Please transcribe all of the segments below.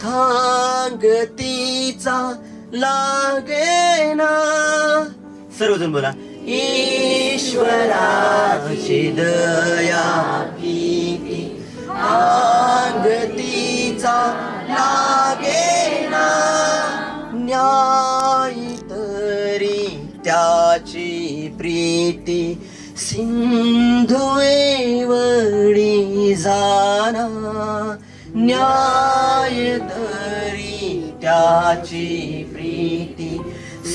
थांगतीचा लागेना. सर्वजण बोला. ईश्वराची दया किती थांगतीचा लागेना. न्याय तरी त्याची प्रीती सिंधू एवढी जाना. न्याय तरी त्याची प्रीती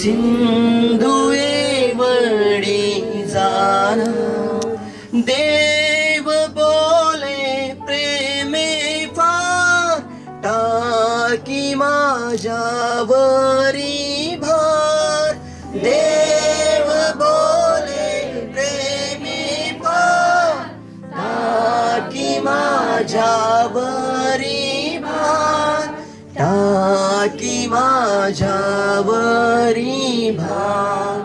सिंधू एवढी जाना. देव बोले प्रेमे फार टाकी माझ्यावरी भार. देव बोले प्रेमे फार टाकी माझ्यावरी भार. टाकी माझ्यावरी भार.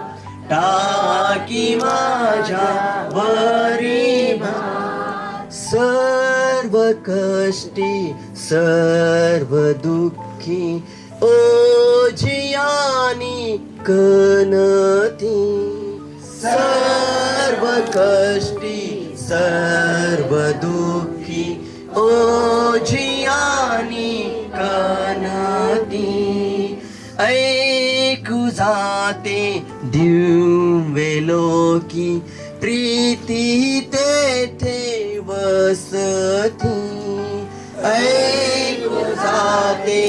टाकी माझ्यावरी भार. सर्व कष्टी सर्व दुःखी ओझियानी कनती. सर्व कष्टी सर्व दुःखी ओझियानी कनती. ऐकू जाते दिव्य लोकी प्रीती तेथे वसती. ऐकू जाते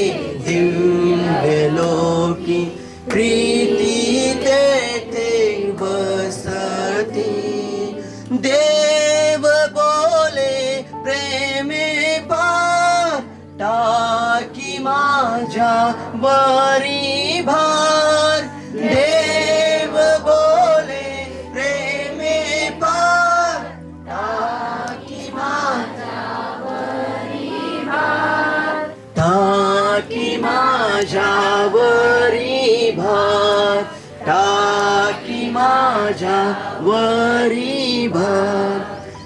दिव्य लोकी प्रीती तेथे वसती. देव बोले प्रेमे पार टाकी माझ्यावरी भार. देव बोले प्रेमे पार टाकी माझ्यावरी भार. टाकी माझ्यावरी भार. टाकी माझ्यावरी भार.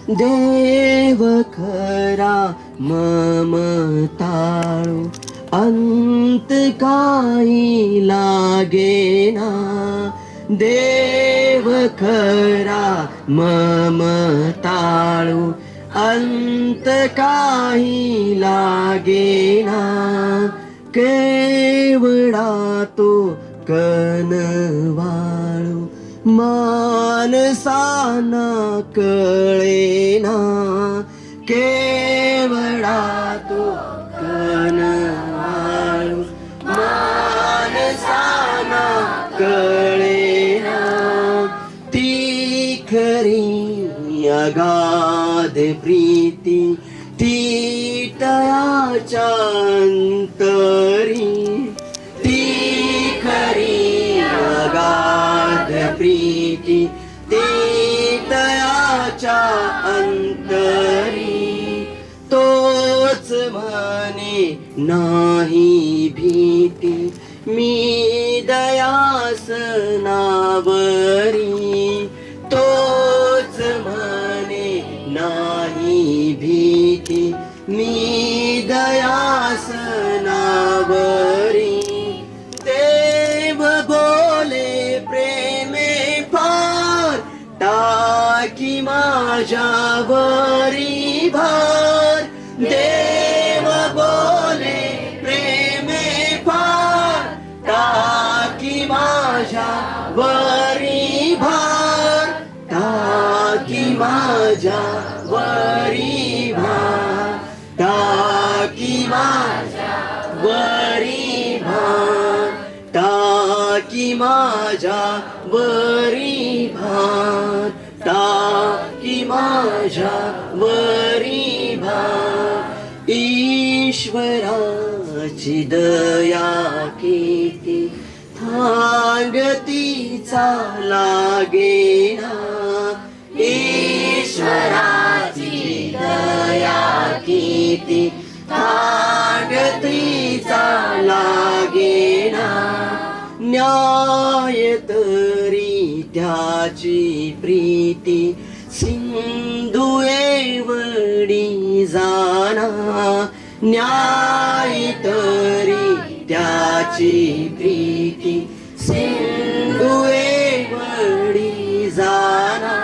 देव खरा ममताळू अंत काही लागेना. देव खरा ममताळू अंत काही लागेना. केवढा तो कनवाळू मानसाना कळेना. केवढा तो कनवाळू मानसाना कळेना. ती खरी अगाध प्रीती ती तयाच्या अंतरी. ती खरी अगाध प्रीती ती तयाच्या अंतरी. तोच म्हणे नाही भीती मी दयासनावरी. तोच म्हणे नाही भीती मी दयासनावरी. देव बोले प्रेमे फार टाकी माझ्यावरी भार. देव बोले प्रेमे फार टाकी माझ्यावरी भार. टाकी माझ्यावरी भार. टाकी माझ्यावरी भार. टाकी माझ्यावरी भार. टाकी माझ्यावरी भार. ईश्वराची दया किती थांगतीचा लागेना. ईश्वराची दया किती थांगतीचा लागेना. न्याय तरी त्याची प्रीती सिंधू एवढी जाना. न्याय तरी त्याची प्रीती सिंधुए वडी जाना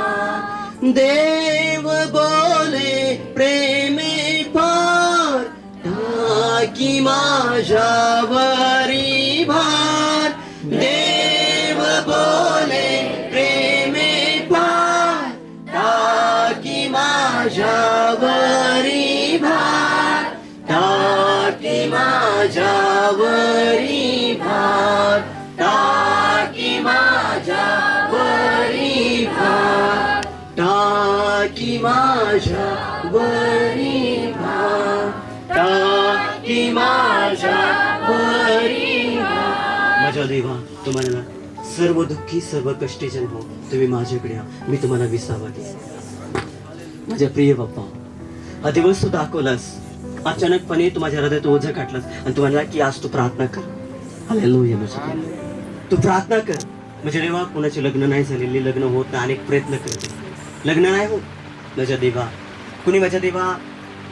देव बोले प्रेमे फार टाकी माझ्यावरी भार देव बोले प्रेमे फार टाकी माझ्यावरी भार टाकी माझ्यावरी भार टाकी माझ्यावरी भार टाकी माझ्यावरी भार टाकी माझ्यावरी भार. माझ्या देवा, तुम्हाला सर्व दुःखी सर्व कष्टी जन हो, तुम्ही माझ्याकडे या, मी तुम्हाला विसावा देईन. माझ्या प्रिय बाप्पा, हा दिवस तू दाखवलास, अचानकपणे तू माझ्या हृदयात ओझं काढलास आणि तू म्हणला की आज तू प्रार्थना कर. हालेलुया. माझ्या तू प्रार्थना कर. म्हणजे देवा, कुणाचे लग्न नाही झालेले, लग्न होत नाही, अनेक प्रयत्न करते, लग्न नाही होत. माझ्या देवा, कुणी माझ्या देवा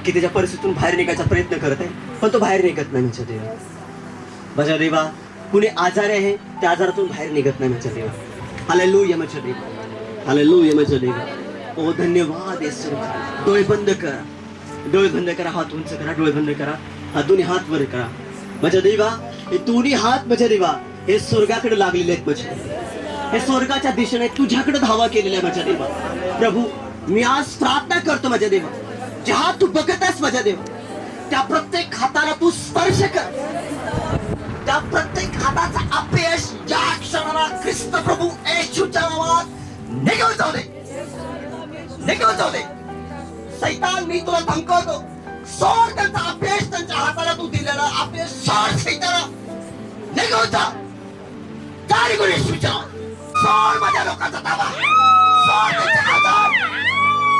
की त्याच्या परिस्थितीतून बाहेर निघायचा प्रयत्न करत आहे, पण तो बाहेर निघत नाही. माझ्या देवा, माझ्या देवा, कुणी आजारी आहे, त्या आजारातून बाहेर निघत नाही. माझ्या देवा, हालेलुया. माझ्या देवा, हालेलुया. माझ्या देवा, ओ धन्यवाद येशू. डोळे बंद करा, डोळे बंद करा, हात उंच करा, डोळे बंद करा, हा दोन्ही हात वर करा. माझ्या देवा, हे दोन्ही हात माझ्या देवा हे स्वर्गाकडे लागलेले आहेत. माझ्या हे स्वर्गाच्या दिशेने तुझ्याकडे धावा केलेला आहे. माझ्या देवा, प्रभू, मी आज प्रार्थना करतो. माझ्या देवा, जे हात तू बघत आहेस माझ्या देवा, त्या प्रत्येक हाताला तू स्पर्श कर. त्या प्रत्येक हाताचा अपयश या क्षणाला ख्रिस्त प्रभू येशूच्या नावात निघून जाऊ दे, निघून जाऊ दे. सैतान, मी तुला धमकावतो, सोड त्यांचा अपयश, त्यांच्या हाताला तू दिलेला अपयश सोड. सैतान, निघून जा, जा निघून येशूच्या नावात. सोड माझ्या लोकांचा ताबा, सोड त्यांचे आजार,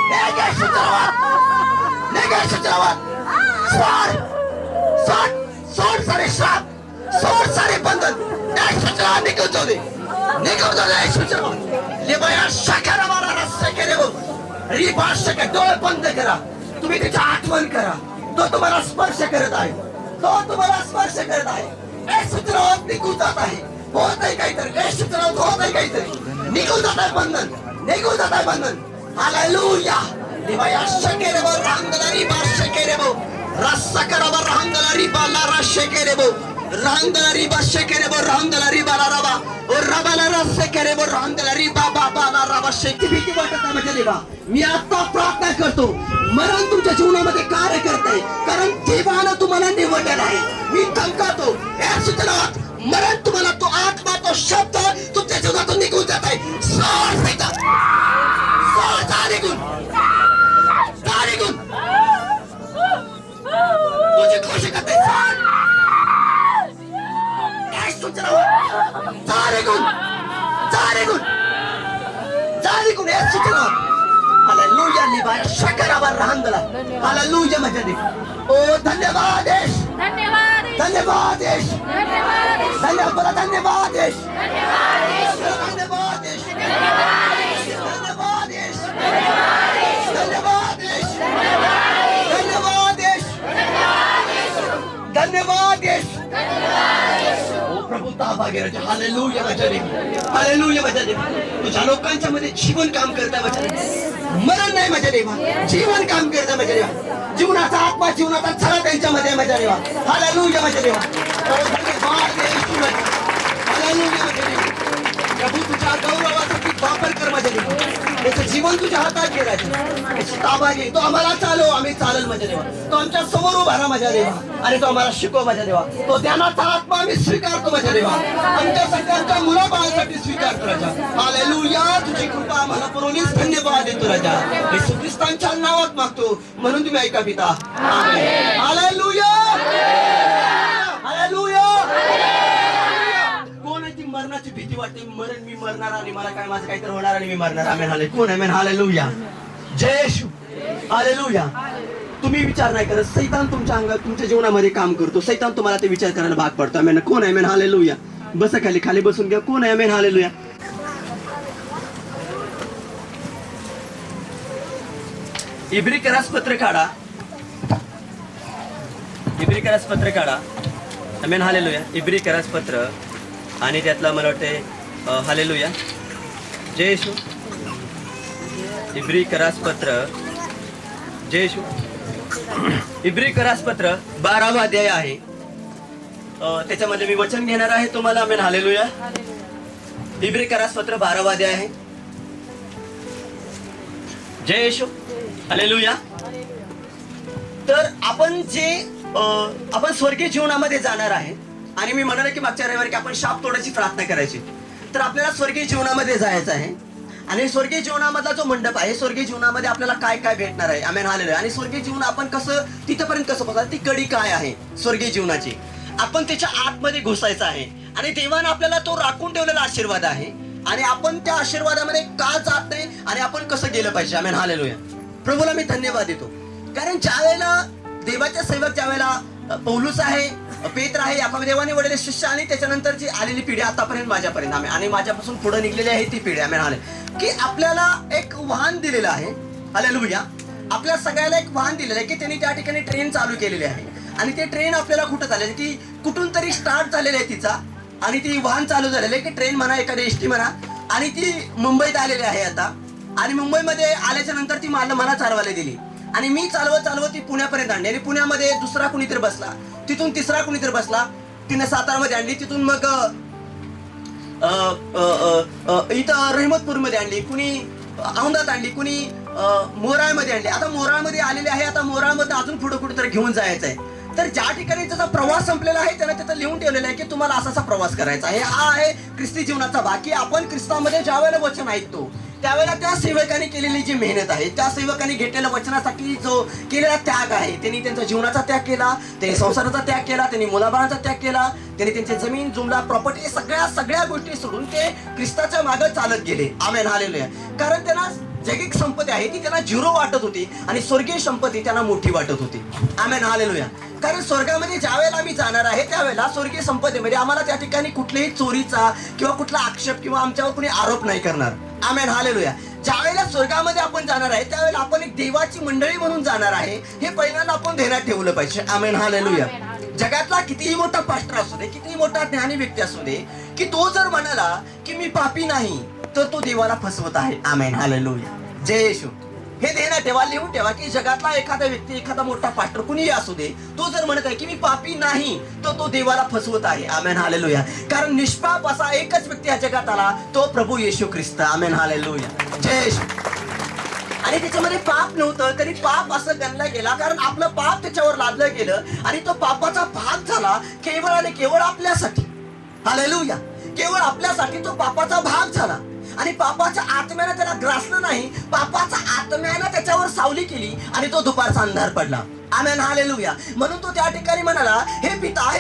निघ येशूच्या नावात, निघ येशूच्या नावात. सोड, सोड, सोड सारे श्राप, सोड सारे बंधन, येशूच्या नावात निघून जाऊ दे, निघून जाऊ दे येशूच्या नावात. लिबया शकर मारा रस्ते केले हो, रिभाषक. डोळे बंद करा, तुम्ही त्याची आठवण करा. तो तुम्हाला स्पर्श करत आहे, तो तुम्हाला स्पर्श करत आहे. येशूच्या नावात निघून जात आहे, होत आहे काहीतरी. येशूच्या नावात होत आहे काहीतरी, निघून जात आहे बंधन, निघून जात आहे बंधन. हालेलुया. लिबया शकेरे बो रांगला रिभाष केरे बो रस्सा करा बो रांगला रिबाला रशे केरे बो रांगला रिभाष केरे बो रांगला रिबाला रबा और रबाला रस्से केरे बो रांगला रिबा बाबाला रबा शेती भीती वाटत आहे. माझ्या देवा, मी आता प्रार्थना करतो, मरण तुमच्या जीवनामध्ये कार्य करते, कारण देवानं तुम्हाला निवडलेलं आहे. मी धमकावतो, येशूच्या नावात मरण तुम्हाला, तो आत्मा, तो शब्द तुमच्या जीवनातून निघून जात आहे. सोड सैतान, सोड, जा निघून, जा निघून. तुझे घोषित करते, सोड येशूच्या नावात, जा निघून, जा निघून, जा निघून येशूच्या नावात. हालेलुया. लिबाया शकरावर राहंदला. हालेलुया. माझ्या देवा, ओ धन्यवाद येश, धन्यवाद, धन्यवाद येश, धन्यवाद. बोला धन्यवाद येश, धन्यवाद येश, धन्यवाद येश, धन्यवाद येश, धन्यवाद येश, धन्यवाद येश. ओ प्रभू, ताबा घे राजा. हालेलुया. माझ्या देवा, हालेलुया. माझ्या देवा, तुझ्या लोकांच्या मध्ये जीवन काम करता. माझ्या देवा, मरण नाही. माझ्या देवा, जीवन काम करता. माझ्या देवा, जीवनाचा आत्मा, जीवनाचा छळा त्यांच्यामध्ये. माझ्या देवा, हालेलुया. माझ्या देवा, धन्यवाद येशू. हालेलुया. माझ्या देवा, प्रभू, तुझ्या गौरवासाठी वापर कर. माझ्या देवा, त्याचं जीवन तुझ्या हातात घे राजा, त्याची ताबा घे. तो आम्हाला चालव, आम्ही चालेल. माझ्या देवा, तो आमच्या समोर उभा राहा. माझ्या देवा, आणि तो आम्हाला शिकव. माझ्या देवा, तो ज्ञानाचा आत्मा आम्ही स्वीकारतो. माझ्या देवा, आमच्या सगळ्यांच्या मुलाबाळासाठी स्वीकारतो राजा. हालेलुया. तुझी कृपा आम्हाला पुरवलीस, धन्यवाद देतो राजा. येशू ख्रिस्तांच्या नावात मागतो, म्हणून तुम्ही ऐका पिता. आमेन. हालेलुया. हालेलुया. कोणाची मरणाची भीती वाटते? मरण, मी मरणार आणि मला काय, माझं काहीतरी होणार आणि मी मरणार. आमेन. हाले कोण? आमेन. हालेलुया. जय येशू. हालेलुया. तुम्ही विचार नाही करत, सैतान तुमच्या अंगात, तुमच्या जीवनामध्ये काम करतो. सैतान तुम्हाला ते विचार करायला भाग पडतो. आमेन. कोण आहे? आमेन. हालेलुया. बसा खाली, खाली बसून घ्या. कोण आहे? आमेन. हालेलुया. इब्री करास पत्र काढा. इब्री करासपत्र काढा. Amen hallelujah. इब्री करासपत्र आणि त्यातला मला वाटते हालेलुया. जय येशू. इब्री करासपत्र. जय येशू. इब्री करासपत्र 12वा अध्याय आहे. त्याच्यामध्ये मी वचन घेणार आहे तुम्हाला. Amen hallelujah. इब्री करासपत्र 12वा अध्याय आहे. जय येशू. हालेलुया. तर आपण स्वर्गीय जीवनामध्ये जाणार आहे. आणि मी म्हणाले की मागच्या रविवारी की आपण शाप तोडायची प्रार्थना करायची. तर आपल्याला स्वर्गीय जीवनामध्ये जायचं आहे. आणि स्वर्गीय जीवनामधला जो मंडप आहे, स्वर्गीय जीवनामध्ये आपल्याला काय काय भेटणार आहे. Amen hallelujah. आणि स्वर्गीय जीवन आपण कसं तिथपर्यंत कसं पोहोचाल, ती कडी काय आहे स्वर्गीय जीवनाची, आपण त्याच्या आतमध्ये घुसायचं आहे. आणि देवानं आपल्याला तो राखून ठेवलेला आशीर्वाद आहे. आणि आपण त्या आशीर्वादामध्ये का जात नाही आणि आपण कसं गेलं पाहिजे. Amen hallelujah. प्रभूला मी धन्यवाद देतो. कारण ज्या वेळेला देवाच्या सेवक, ज्या वेळेला पौलुस आहे, पेत्र आहे, याकूब देवाने वडील शिष्य आणि त्याच्यानंतरची आलेली पिढी आतापर्यंत माझ्यापर्यंत आणि माझ्यापासून पुढे निघलेली आहे ती पिढी. आमेन हालेलुया. की आपल्याला एक वाहन दिलेलं आहे. हालेलुया. आपल्या सगळ्याला एक वाहन दिलेलं आहे की त्यांनी त्या ठिकाणी ट्रेन चालू केलेली आहे. आणि ते ट्रेन आपल्याला कुठं चाललेली, ती कुठून तरी स्टार्ट झालेली आहे तिचा. आणि ती वाहन चालू झालेलं आहे की ट्रेन म्हणा, एखादी एसटी म्हणा. आणि ती मुंबईत आलेली आहे आता. आणि मुंबईमध्ये आल्याच्या नंतर ती मला चालवायला दिली. आणि मी चालवत ती पुण्यापर्यंत आणली. आणि पुण्यामध्ये दुसरा कुणीतरी बसला, तिथून तिसरा कुणीतरी बसला, तिने सातारामध्ये आणली, तिथून मग इथं रहमतपूरमध्ये आणली, कुणी औंधात आणली, कुणी मोराळमध्ये आणली. आता मोराळमध्ये आलेली आहे. आता मोराळमध्ये अजून पुढे कुठेतरी घेऊन जायचं आहे. तर ज्या ठिकाणी त्याचा प्रवास संपलेला आहे त्याला तिथं लिहून ठेवलेला आहे की तुम्हाला असा प्रवास करायचा आहे. हा आहे ख्रिस्ती जीवनाचा भाग. की आपण ख्रिस्तामध्ये ज्या वेळेला वचन ऐकतो त्यावेळेला त्या सेवकांनी केलेली जी मेहनत आहे, त्या सेवकांनी घेतलेल्या वचनासाठी जो केलेला त्याग आहे, त्यांनी त्यांच्या जीवनाचा त्याग केला, त्यांनी संसाराचा त्याग केला, त्यांनी मुलाबाळांचा त्याग केला, त्यांनी त्यांची जमीन जुमला प्रॉपर्टी सगळ्या गोष्टी सोडून ते ख्रिस्ताच्या मागे चालत गेले. Amen hallelujah. कारण त्यांना जैविक संपत्ती आहे ती त्यांना झिरो वाटत होती आणि स्वर्गीय संपत्ती त्यांना मोठी वाटत होती. Amen hallelujah. कारण स्वर्गामध्ये ज्या वेळेला आम्ही जाणार आहे त्यावेळेला स्वर्गीय संपत्तीमध्ये आम्हाला त्या ठिकाणी कुठल्याही चोरीचा किंवा कुठला आक्षेप किंवा आमच्यावर कुणी आरोप नाही करणार. Amen hallelujah. ज्या वेळेला स्वर्गामध्ये आपण जाणार आहे त्यावेळेला आपण एक देवाची मंडळी म्हणून जाणार आहे. हे पहिल्यांदा आपण ध्यानात ठेवलं पाहिजे. Amen hallelujah. जगातला कितीही मोठा पास्टर असू दे, कितीही मोठा ज्ञानी व्यक्ती असू दे, की तो जर म्हणाला की मी पापी नाही, तर तो देवाला फसवत आहे. Amen hallelujah. जय येशू. हे ध्यानात ठेवा, लिहून ठेवा की जगातला एखादा व्यक्ती, एखादा मोठा पास्टर कुणीही असू दे, तो जर म्हणत आहे की मी पापी नाही, तर तो देवाला फसवत आहे. Amen hallelujah. कारण निष्पाप असा एकच व्यक्ती या जगात आला, तो प्रभू येशू ख्रिस्त. आमेन हालेलुया. जय येशू. आणि त्याच्यामध्ये पाप नव्हतं तरी पाप असं गणला गेला कारण आपलं पाप त्याच्यावर लादलं गेलं आणि तो पापाचा भाग झाला केवळ आणि केवळ आपल्यासाठी. हालेलुया. केवळ आपल्यासाठी तो पापाचा भाग झाला. आणि पापाच्या आत्म्यानं त्याला ग्रासलं नाही, पापाच्या आत्म्यानं त्याच्यावर सावली केली आणि तो दुपारचा अंधार पडला. Amen hallelujah. म्हणून तो त्या ठिकाणी म्हणाला, हे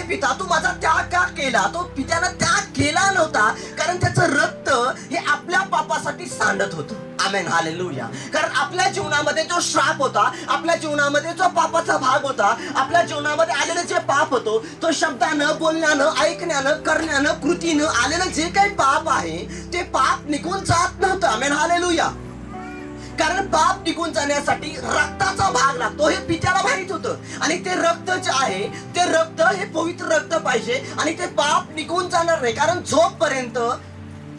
पिता तू माझा त्याग का केला. तो पित्यानं त्याग केला नव्हता कारण त्याचं रक्त हे आपल्या पापासाठी सांडत होतं. Amen hallelujah. कारण आपल्या जीवनामध्ये जो श्राप होता, आपल्या जीवनामध्ये जो पापाचा भाग होता, आपल्या जीवनामध्ये आलेलं जे पाप होतं, तो शब्दानं, बोलण्यानं, ऐकण्यानं, करण्यानं, कृतीनं आलेलं जे काही पाप आहे ते पाप निघून जात नव्हतं. Amen hallelujah. कारण पाप निघून जाण्यासाठी रक्ताचा भाग लागतो हे पित्याला माहित होतं. आणि ते रक्त जे आहे ते रक्त हे पवित्र रक्त पाहिजे आणि ते पाप निघून जाणार नाही. कारण जोपर्यंत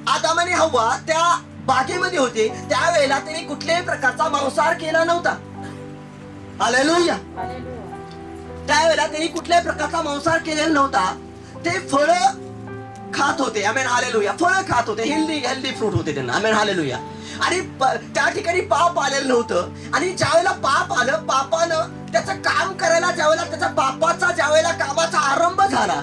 आदम आणि हव्वा त्या बागेमध्ये होते त्यावेळेला त्यांनी कुठल्याही प्रकारचा मांसाहार केला नव्हता. हालेलुया. त्यावेळेला त्यांनी कुठल्याही प्रकारचा मांसाहार केलेला नव्हता. ते फळ खात होते. Amen hallelujah. फळ खात होते. हेल्दी फ्रूट होते त्यांना. Amen hallelujah. आणि त्या ठिकाणी पाप आलेलं नव्हतं. आणि ज्यावेळेला पाप आलं, पापानं त्याचं काम करायला ज्यावेळेला त्याच्या पापाचा ज्यावेळेला कामाचा आरंभ झाला,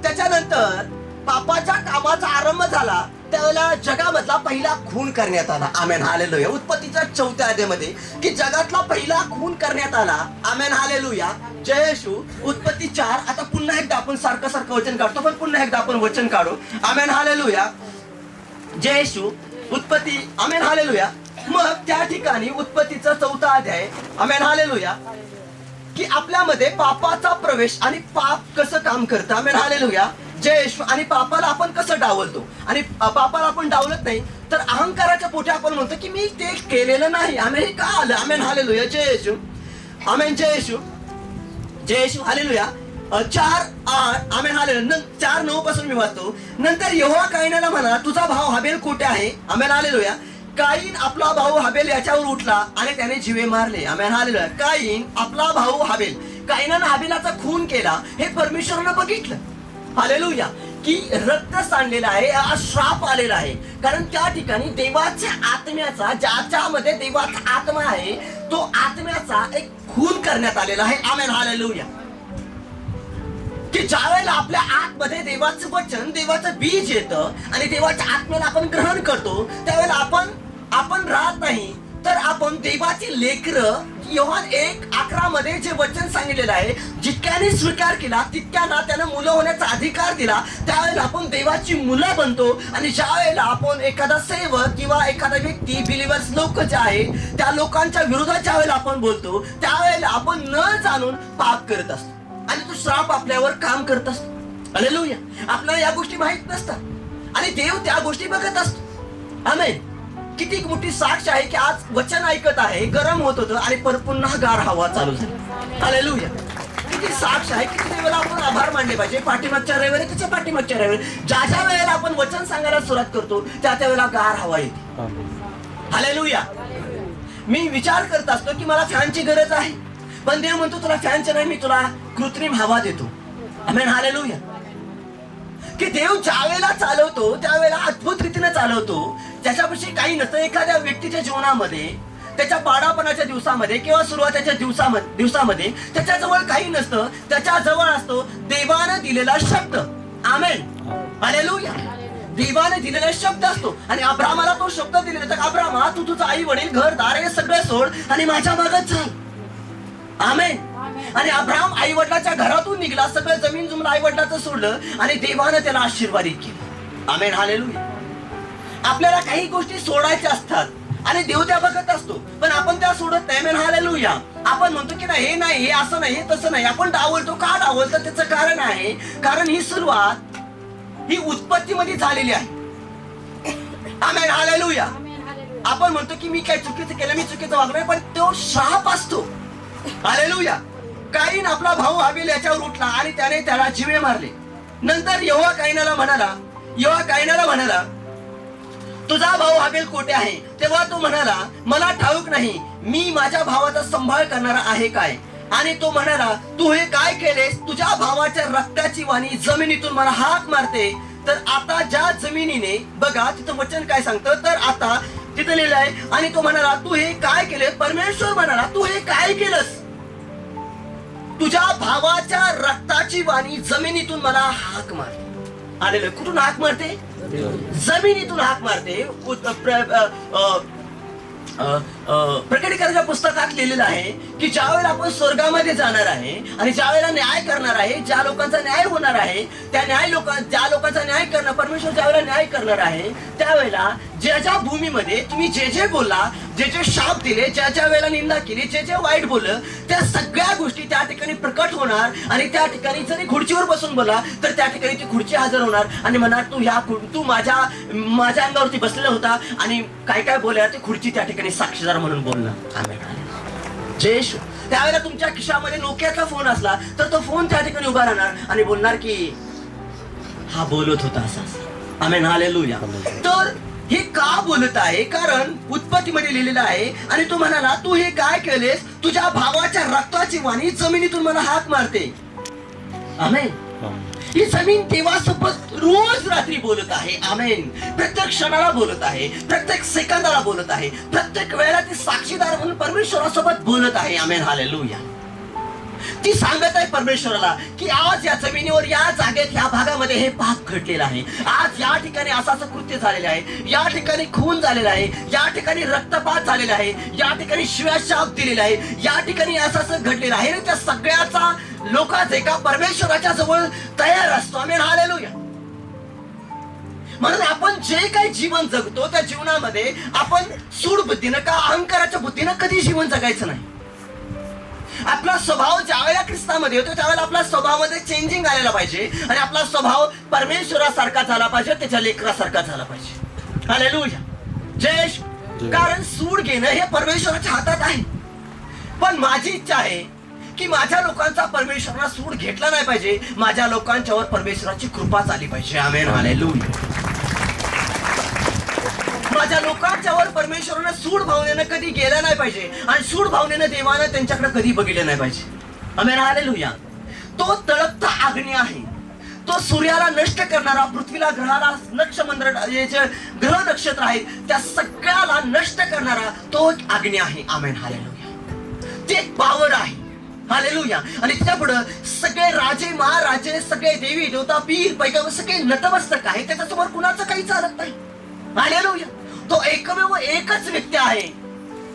त्याच्यानंतर पापाच्या कामाचा आरंभ झाला त्यावेळेला जगामधला पहिला खून करण्यात आला. Amen hallelujah. उत्पत्तीच्या 4व्या अध्यायामध्ये की जगातला पहिला खून करण्यात आला. Amen hallelujah. जय येशू. उत्पत्ती 4. आता पुन्हा एकदा आपण सारखं वचन काढतो पण पुन्हा एकदा आपण वचन काढू. Amen hallelujah. जय येशू. उत्पत्ती. Amen hallelujah. मग त्या ठिकाणी उत्पत्तीचा 4था अध्याय. Amen hallelujah. की आपल्यामध्ये पापाचा प्रवेश आणि पाप कसं काम करतं. Amen hallelujah. जय येशू. आणि पापाला आपण कसं डावलतो आणि पापाला आपण डावलत नाही तर अहंकाराच्या पोटी आपण म्हणतो की मी ते केलेलं नाही. आमेन. हे का आलं. Amen hallelujah. जय येशू. आमेन. जय येशू. जय येशू, हालेलुया. 4:8 amen, hallelujah. 4:9 पासून मी वाचतो. नंतर यहोवा कायनाला म्हणा, तुझा भाव हाबेल कुठे आहे? Amen, hallelujah. काईन आपला भाऊ हाबेल याच्यावर उठला आणि त्याने जीवे मारले. आमेन, हालेलुया. काईन आपला भाऊ हाबेल, काईनानं हाबेलाचा खून केला हे परमेश्वरानं बघितलं. हालेलुया. की रक्त सांडलेलं आहे, हा श्राप आलेला आहे. कारण त्या ठिकाणी देवाच्या आत्म्याचा, ज्याच्यामध्ये देवाचा आत्मा आहे, तो आत्म्याचा एक खून करण्यात आलेला आहे. Amen, hallelujah. की ज्या वेळेला आपल्या आतमध्ये देवाचं वचन, देवाचं बीज येतं आणि देवाच्या आत्म्याला आपण ग्रहण करतो, त्यावेळेला आपण राहत नाही, तर आपण देवाची लेकरं. योहान 1:11 मध्ये जे वचन सांगितलेलं आहे, जितक्याने स्वीकार केला तितक्यांना त्यानं मुलं होण्याचा अधिकार दिला. त्यावेळेला आपण देवाची मुलं बनतो. आणि ज्या वेळेला आपण एखादा सेवक किंवा एखादा व्यक्ती, बिलिव्हर्स लोक जे आहे, त्या लोकांच्या विरोधात ज्या वेळेला आपण बोलतो, त्यावेळेला आपण न जाणून पाप करत असतो आणि तो श्राप आपल्यावर काम करत असतो. हालेलुया. आपल्याला या गोष्टी माहित नसतात आणि देव त्या गोष्टी बघत असतो. आमेन. किती मोठी साक्ष आहे की आज वचन ऐकत आहे, गरम होत होतं आणि पुन्हा गार हवा चालू झाली. हालेलुया. किती साक्ष आहे. किती वेळेला आपण आभार मानले पाहिजे. पाठीमागच्या रविवारी, त्याच्या पाठीमागच्या रविवारी, ज्या वेळेला आपण वचन सांगायला सुरुवात करतो, त्या वेळेला गार हवा येते. हालेलुया. मी विचार करत असतो की मला फॅनची गरज आहे, पण देव म्हणतो तुला फॅनची नाही, मी तुला कृत्रिम हवा देतो. आमेन, हालेलुया. की देव ज्या वेळेला चालवतो त्यावेळेला अद्भुत रीतीने चालवतो. त्याच्यापाशी काही नसतं. एखाद्या व्यक्तीच्या जीवनामध्ये, त्याच्या बाळापणाच्या दिवसामध्ये किंवा सुरुवातीच्या दिवसामध्ये त्याच्याजवळ काही नसतं. त्याच्याजवळ असतो देवानं दिलेला शब्द. आमेन, हालेलुया. देवाने दिलेला शब्द असतो आणि अब्रामाला तो शब्द दिलेला तर अब्रामा, तू तुझं आई वडील, घरदार हे सगळं सोड आणि माझ्या मागत चाल. आमेन. आणि अब्राम आई वडिलाच्या घरातून निघाला, सगळं जमीन जुमला आई वडिलाचं सोडलं आणि देवानं त्याला आशीर्वादित केलं. आमेन, हालेलुया. आपल्याला काही गोष्टी सोडायच्या असतात आणि देव त्या बघत असतो, पण आपण त्या सोडत नाही. आमेन, हालेलुया. आपण म्हणतो की नाही, हे नाही, हे असं नाही, हे तसं नाही. आपण डावलतो. का डावलतो? त्याचं कारण आहे, कारण ही सुरुवात ही उत्पत्तीमध्ये झालेली आहे. Amen, hallelujah. आपण म्हणतो की मी काय चुकीचं केलं, मी चुकीचं वागलोय, पण तो शाप असतो. हालेलुया. काईन आपला भाऊ हाबेल याच्यावर उठला आणि त्याने त्याला जीवे मारले. नंतर यहोवा काईनाला म्हणाला, तुझा भाऊ हाबेल कोठे आहे? तेव्हा तो म्हणाला, मला ठाऊक नाही, मी माझ्या भावाचा सांभाळ करणारा आहे काय? आणि तो म्हणाला, तू हे काय केलेस? तुझ्या भावाच्या रक्ताची वाणी जमिनीतून मला हाक मारते. तर आता ज्या जमिनीने, बघा तिथं वचन काय सांगतं, तर आता तिथं लिहिलं आहे. आणि तो म्हणाला, तू हे काय केले? परमेश्वर म्हणाला, तू हे काय केलंस? तुझ्या भावाच्या रक्ताची वाणी जमिनीतून मला हाक मारते. आलेलं कुठून हाक मारते? जमिनीतून हाक मारते. प्रकटीकरणाच्या पुस्तकात लिहिलेलं आहे की ज्या वेळेला आपण स्वर्गामध्ये जाणार आहे आणि ज्या वेळेला न्याय करणार आहे, ज्या लोकांचा न्याय होणार आहे, त्या ज्या लोकांचा न्याय करणं, परमेश्वर ज्या वेळेला न्याय करणार आहे, त्यावेळेला ज्या भूमीमध्ये तुम्ही जे बोलला, जे शाप दिले, ज्या वेळेला निंदा केली, जे वाईट बोललं, त्या सगळ्या गोष्टी त्या ठिकाणी प्रकट होणार. आणि त्या ठिकाणी जरी खुर्चीवर बसून बोला तर त्या ठिकाणी ती खुर्ची हजर होणार आणि म्हणणार, तू माझ्या अंगावरती बसलेला होता आणि काय काय बोलला, ती खुर्ची त्या ठिकाणी साक्षीदार म्हणून बोलणार. आमेन. जय येशू. त्यावेळेला तुमच्या खिशामध्ये नोकियाचा फोन असला तर तो फोन त्या ठिकाणी उभा राहणार आणि बोलणार की हा बोलत होता असा. आमेन, हालेलुया. तर हे का बोलत आहे? कारण उत्पत्तीमध्ये लिहिलेलं आहे. आणि तो म्हणाला, तू हे काय केलेस? तुझ्या भावाच्या रक्ताची वाणी जमिनीतून मला हाक मारते. आमेन. ही जमीन देवासोबत रोज रात्री बोलत आहे. आमेन. प्रत्येक क्षणाला बोलत आहे, प्रत्येक सेकंदाला बोलत आहे, प्रत्येक वेळेला ती साक्षीदार म्हणून परमेश्वरासोबत बोलत आहे. Amen, hallelujah. ती सांगत आहे परमेश्वराला की आज या जमिनीवर, या जागेत, या भागामध्ये हे पाप घडलेलं आहे. आज या ठिकाणी असं कृत्य झालेलं आहे, या ठिकाणी खून झालेला आहे, या ठिकाणी रक्तपात झालेला आहे, या ठिकाणी शिव्याशाप दिलेला आहे, या ठिकाणी असं घडलेलं आहे. त्या सगळ्याचा लोकांचे का परमेश्वराच्या जवळ तयार असतो. आमेन, हालेलुया. म्हणून आपण जे काही जीवन जगतो त्या जीवनामध्ये आपण सूड बुद्धीनं का अहंकाराच्या बुद्धीनं कधी जीवन जगायचं नाही. आपला स्वभाव ज्यावेळेला ख्रिस्तामध्ये होतो त्यावेळेला आपल्या स्वभावामध्ये चेंजिंग आलेला पाहिजे आणि आपला स्वभाव परमेश्वरासारखा झाला पाहिजे, त्याच्या लेकरासारखा झाला पाहिजे. हालेलुया. जय. कारण सूड घेणं हे परमेश्वराच्या हातात आहे. पण माझी इच्छा आहे की माझ्या लोकांचा परमेश्वराला सूड घेतला नाही पाहिजे, माझ्या लोकांच्यावर परमेश्वराची कृपा झाली पाहिजे. आमेन, हालेलुया. माझ्या लोकांच्यावर परमेश्वरानं सूड भावनेनं कधी गेलं नाही पाहिजे आणि सूड भावनेनं देवानं त्यांच्याकडे कधी बघितलं नाही पाहिजे. आमेन, हालेलुया. तो तळपता अग्नी आहे, तो सूर्याला नष्ट करणारा, पृथ्वीला, ग्रहाला, नक्षमंडळ जे ग्रह नक्षत्र आहेत त्या सगळ्याला नष्ट करणारा तो एक अग्नी आहे. Amen, hallelujah. ते एक पावर आहे. हालेलुया. आणि त्याच्या पुढे सगळे राजे, महाराजे, सगळे देवी देवता, पीर पैगंबर सगळे नतमस्तक आहे. त्याच्यासमोर कुणाचं काही चालत नाही. हालेलुया. तो एकमेव एकच व्यक्ती आहे,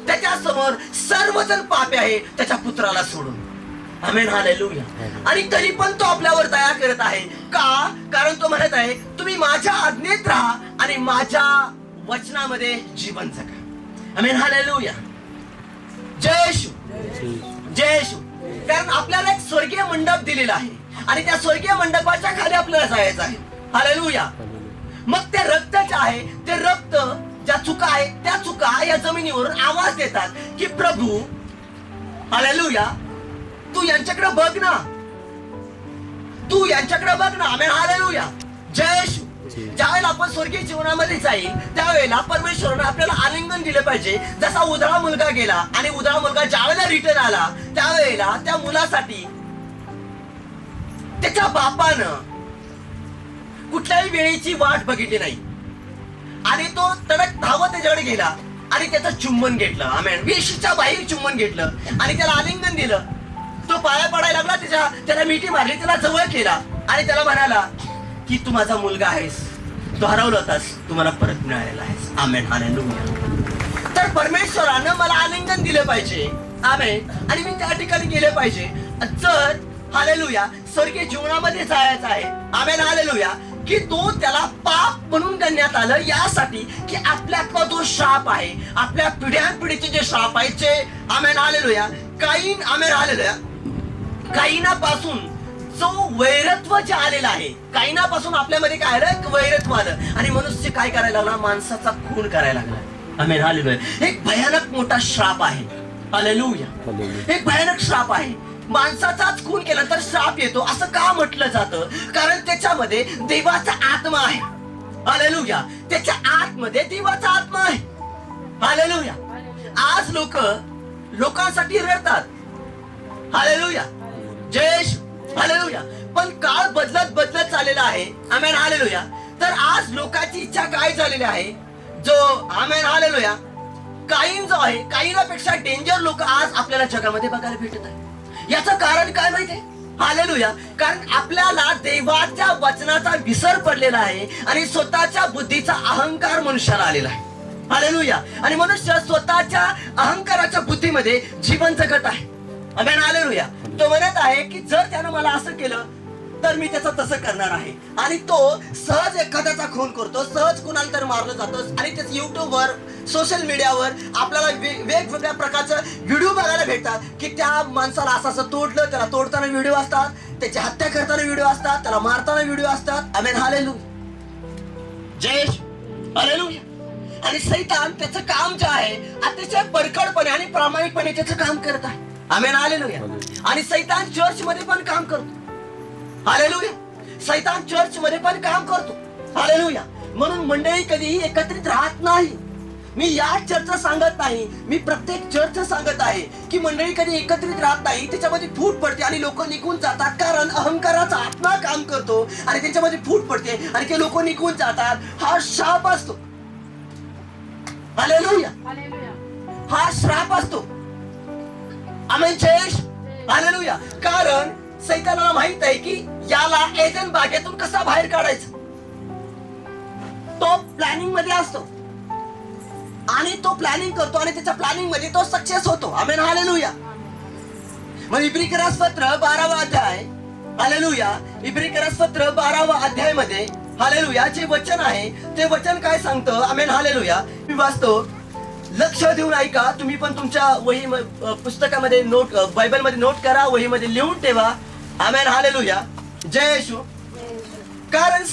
त्याच्या समोर सर्वजण पापी आहे त्याच्या पुत्राला सोडून. आमेन, हालेलुया. आणि तरी पण तो आपल्यावर दया करत आहे. का? कारण तो म्हणत आहे तुम्ही माझ्या आज्ञेत राहा आणि माझ्या वचनामध्ये जीवन जगा. आमेन, हालेलुया. जय येशू, जय येशू. कारण आपल्याला एक स्वर्गीय मंडप दिलेला आहे आणि त्या स्वर्गीय मंडपाच्या खाली आपल्याला जायचं आहे. हालेलुया. मग ते रक्त जे आहे, ते रक्त, ज्या चुका आहे त्या चुका या जमिनीवरून आवाज देतात की प्रभू, हालेलुया, तू यांच्याकडे बघ ना, तू यांच्याकडे बघ ना. आमेन, हालेलुया. जय येशू. ज्यावेळेला आपण स्वर्गीय जीवनामध्ये जाईल त्यावेळेला परमेश्वराने आपल्याला आलिंगन दिलं पाहिजे. जसा उधळा मुलगा गेला आणि उधळा मुलगा ज्यावेळेला रिटर्न आला त्यावेळेला त्या मुलासाठी त्याच्या बापानं कुठल्याही वेळेची वाट बघितली नाही आणि तो तडक धावत त्याच्याकडे गेला आणि त्याचं चुंबन घेतलं. आमेन. वेशीच्या बाहेर चुंबन घेतलं आणि त्याला आलिंगन दिलं. तो पाया पडायला लागला, त्याला मिठी मारली, त्याला जवळ केला आणि त्याला म्हणाला की तू माझा मुलगा आहेस, तू हरवला होतास, तू मला परत मिळालेला आहेस. आमेन, हालेलुया. तर परमेश्वरानं मला आलिंगन दिलं पाहिजे. आमेन. आणि मी त्या ठिकाणी गेले पाहिजे. जर, हालेलुया, स्वर्गीय जीवनामध्ये जायचं आहे. Amen, hallelujah. की तो त्याला पाप म्हणून गणण्यात आलं यासाठी की आपल्यातला जो श्राप आहे, आपल्या पिढ्यानपिढीचे जे श्राप आहे, जे, आमेन, हालेलुया, काईन, आमेन, हालेलुया, काईनापासून जो वैरत्व जे आलेलं आहे, काईनापासून आपल्यामध्ये काय आलं? वैरत्व आलं आणि मनुष्य काय करायला लागला? माणसाचा खून करायला लागला. आमेन, हालेलुया. एक भयानक मोठा श्राप आहे. हालेलुया. एक भयानक श्राप आहे. माणसाचाच खून केला तर श्राप येतो असं का म्हटलं जातं? कारण त्याच्यामध्ये देवाचा आत्मा आहे. हालेलुया. त्याच्या आतमध्ये देवाचा आत्मा आहे. हालेलुया. आज लोकांसाठी रडतात. हालेलुया. जय येशू. हालेलुया. पण काळ बदलत चाललेला आहे. Amen, hallelujah. तर आज लोकांची इच्छा काय झालेली आहे? जो, आमेन, हालेलुया, काईन जो आहे, काईनापेक्षा डेंजर लोक आज आपल्याला जगामध्ये बघायला भेटत आहे. याचं कारण काय माहितीये? हालेलुया. कारण आपल्याला देवाच्या वचनाचा विसर पडलेला आहे आणि स्वतःच्या बुद्धीचा अहंकार मनुष्याला आलेला आहे. हालेलुया. आणि मनुष्य स्वतःच्या अहंकाराच्या बुद्धीमध्ये जीवन जगत आहे. Amen, hallelujah. तो म्हणत आहे की जर त्यानं मला असं केलं तर मी त्याचं तसं करणार आहे आणि तो सहज एखाद्याचा खून करतो, सहज कुणाला तर मारलं जातं आणि त्याच युट्यूबवर, सोशल मीडियावर आपल्याला वेगवेगळ्या प्रकारचं व्हिडिओ बघायला भेटतात की त्या माणसाला असं तोडलं, त्याला तोडताना व्हिडिओ असतात, त्याची हत्या करताना व्हिडिओ असतात, त्याला मारताना व्हिडिओ असतात. आमेन, हालेलुया. जय येशू. हालेलुया. आणि सैतान त्याचं काम जे आहे अतिशय परखडपणे आणि प्रामाणिकपणे त्याचं काम करत आहे. Amen, hallelujah. आणि सैतान चर्च मध्ये पण काम करतो. हालेलुया. सैतान चर्च मध्ये पण काम करतो. हालेलुया. म्हणून मंडळी कधीही एकत्रित राहत नाही. मी या चर्च सांगत नाही, मी प्रत्येक चर्च सांगत आहे की मंडळी कधी एकत्रित राहत नाही. त्याच्यामध्ये फूट पडते आणि लोक निघून जातात कारण अहंकाराचा आत्मा काम करतो आणि त्याच्यामध्ये फूट पडते आणि ते लोक निघून जातात. हा शाप असतो. हालेलुया. हा श्राप असतो. आमेन, जय येशू. हालेलुया. कारण सैतानाला माहित आहे की याला एदन बागेतून कसा बाहेर काढायचं, तो प्लॅनिंग मध्ये असतो आणि तो प्लॅनिंग करतो आणि त्याच्या प्लॅनिंग मध्ये तो सक्सेस होतो. आमेन, हालेलुया. मग इब्रिकरास पत्र 12वा अध्याय, हालेलुया, इब्रिकरास पत्र 12वा अध्याय मध्ये, हालेलुया, जे वचन आहे ते वचन काय सांगतं? आमेन, हालेलुया. मी वाचतो, लक्ष देऊन ऐका. तुम्ही पण तुमच्या वही पुस्तकामध्ये नोट, बायबल मध्ये नोट करा, वहीमध्ये लिहून ठेवा. आमेन, हालेलुया. जय येशू. कारण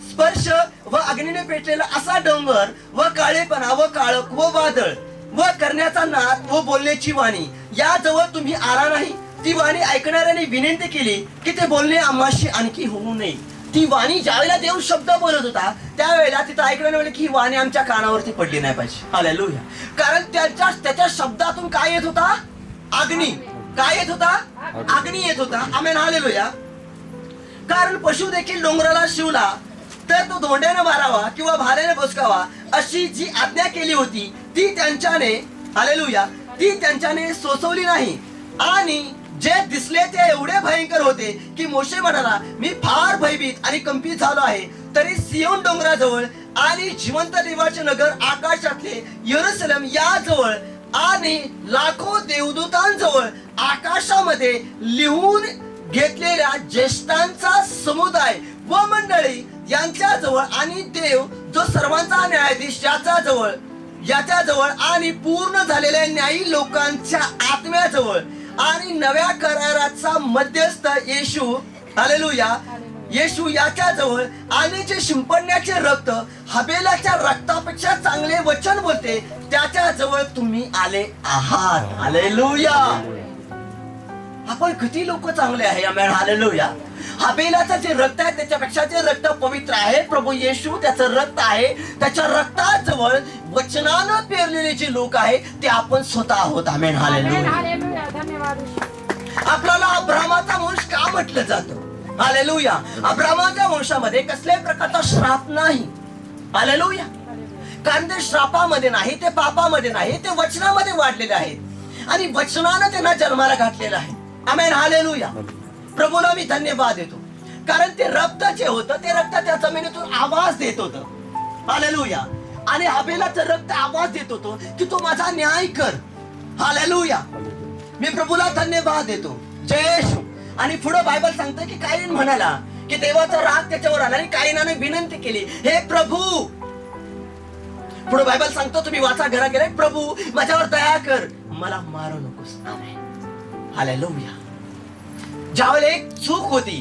स्पर्श व अग्नीने पेटलेला असा डोंगर व काळेपणा व काळोख व वादळ व करण्याचा नाद व बोलण्याची वाणी याजवळ तुम्ही आला नाही. ती वाणी ऐकणाऱ्याने विनंती केली की ते बोलणे आम्हाशी आणखी होऊ नये. ती वाणी ज्यावेळेला देव शब्द बोलत होता त्यावेळेला तिथं ऐकण्याने म्हणले की ही वाणी आमच्या कानावरती पडली नाही पाहिजे. हालेलुया. कारण त्याच्या शब्दातून काय येत होता? अग्नी. काय येत होता? अग्नी येत होता. आमेन. हालेलुया. कारण पशु देखील डोंगराला शिवला तर तो धोंड्याने मारावा किंवा भाल्याने भोसकावा अशी जी आज्ञा केली होती ती त्यांच्याने, हालेलुया, ती त्यांच्याने सोसवली नाही. आणि जे दिसले ते एवढे भयंकर होते की मोशे म्हणाला, मी फार भयभीत आणि कंपित झालो आहे. तरी सियोन डोंगराजवळ आणि जिवंत देवाचे नगर आकाशातले यरूशलेम याजवळ आणि लाखो देवदूतांजवळ आकाशामध्ये लिहून घेतलेल्या ज्येष्ठांचा समुदाय व मंडळी यांच्याजवळ आणि देव जो सर्वांचा न्यायाधीश याच्याजवळ आणि पूर्ण झालेल्या न्यायी लोकांच्या आत्म्याजवळ आणि नव्या कराराचा मध्यस्थ येशू, हालेलुया, येशू याच्याजवळ आणि जे शिंपडण्याचे रक्त हबेलाच्या रक्तापेक्षा चांगले वचन बोलते त्याच्याजवळ तुम्ही आले आहात. हालेलुया. आपण किती लोक चांगले आहे. आमेन. हालेलुया. हबेलाचं जे रक्त आहे त्याच्यापेक्षा जे रक्त पवित्र आहे, प्रभू येशू त्याचं रक्त आहे. त्याच्या रक्ताजवळ वचनानं पेरलेले जे लोक आहे ते आपण स्वतः आहोत. आमेन. हालेलुया. आपल्याला अब्रामाचा वंश का म्हटलं जातं? हालेलुया. अब्रामाच्या वंशामध्ये कसल्याही प्रकारचा श्राप नाही. हालेलुया. कारण ते श्रापामध्ये नाही, ते पापामध्ये नाही, ते वचनामध्ये वाढलेले आहेत आणि वचनानं त्यांना जन्माला घातलेलं आहे. आमेन. हालेलुया. प्रभूला मी धन्यवाद देतो कारण ते रक्त जे होतं ते रक्त त्या जमिनीतून आवाज देत होतं. हालेलुया. आणि हबेलाचं रक्त आवाज देत होतो की तू माझा न्याय कर. हालेलुया. मी प्रभूला धन्यवाद देतो. जय येशू. आणि पुढे बायबल सांगतं की कायीन म्हणाला की देवाचा राग त्याच्यावर आला आणि कायीनाने विनंती केली, हे प्रभू. पुढे बायबल सांगतो, तुम्ही वाचा घरा गेले, प्रभू माझ्यावर दया कर, मला मारू नकोस. हालेलुया. ज्यावेळेला एक चूक होती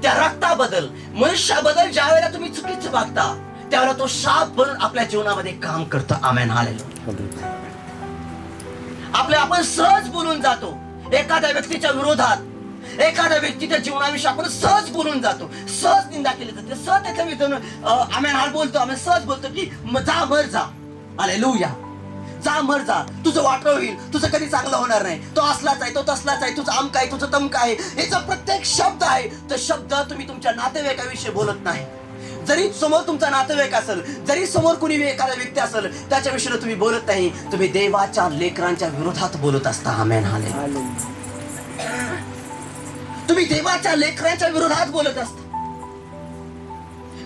त्या रक्ताबद्दल, मनुष्याबद्दल ज्यावेळेला तुम्ही चुकीचं वागता त्यावेळेला तो शाप बनून आपल्या जीवनामध्ये काम करतो. आमेन. हालेलुया. आपण सहज बोलून जातो एखाद्या व्यक्तीच्या विरोधात, एखाद्या व्यक्तीच्या जीवनाविषयी आपण सहज बोलून जातो, सहज निंदा केली जाते, सहज त्याच्या विरोधात आमेन हाल बोलतो. आम्ही सहज बोलतो की जा मर जा. हालेलुया. जा मर जा, तुझं वाटलं होईल, तुझं कधी चांगलं होणार नाही, तो असलाच आहे, तो तसलाच आहे, तुझं आमक आहे, तुझं तमक आहे. याचा प्रत्येक शब्द आहे तो शब्द तुम्ही तुमच्या नातेवाईकाविषयी बोलत नाही. जरी समोर तुमचा नातेवाईक असेल, जरी समोर कुणी एखादा व्यक्ती असेल त्याच्या विषयी तुम्ही बोलत नाही, तुम्ही देवाच्या लेकरांच्या विरोधात बोलत असता. आमेन. हालेलुया. तुम्ही देवाच्या लेकरांच्या विरोधात बोलत असता.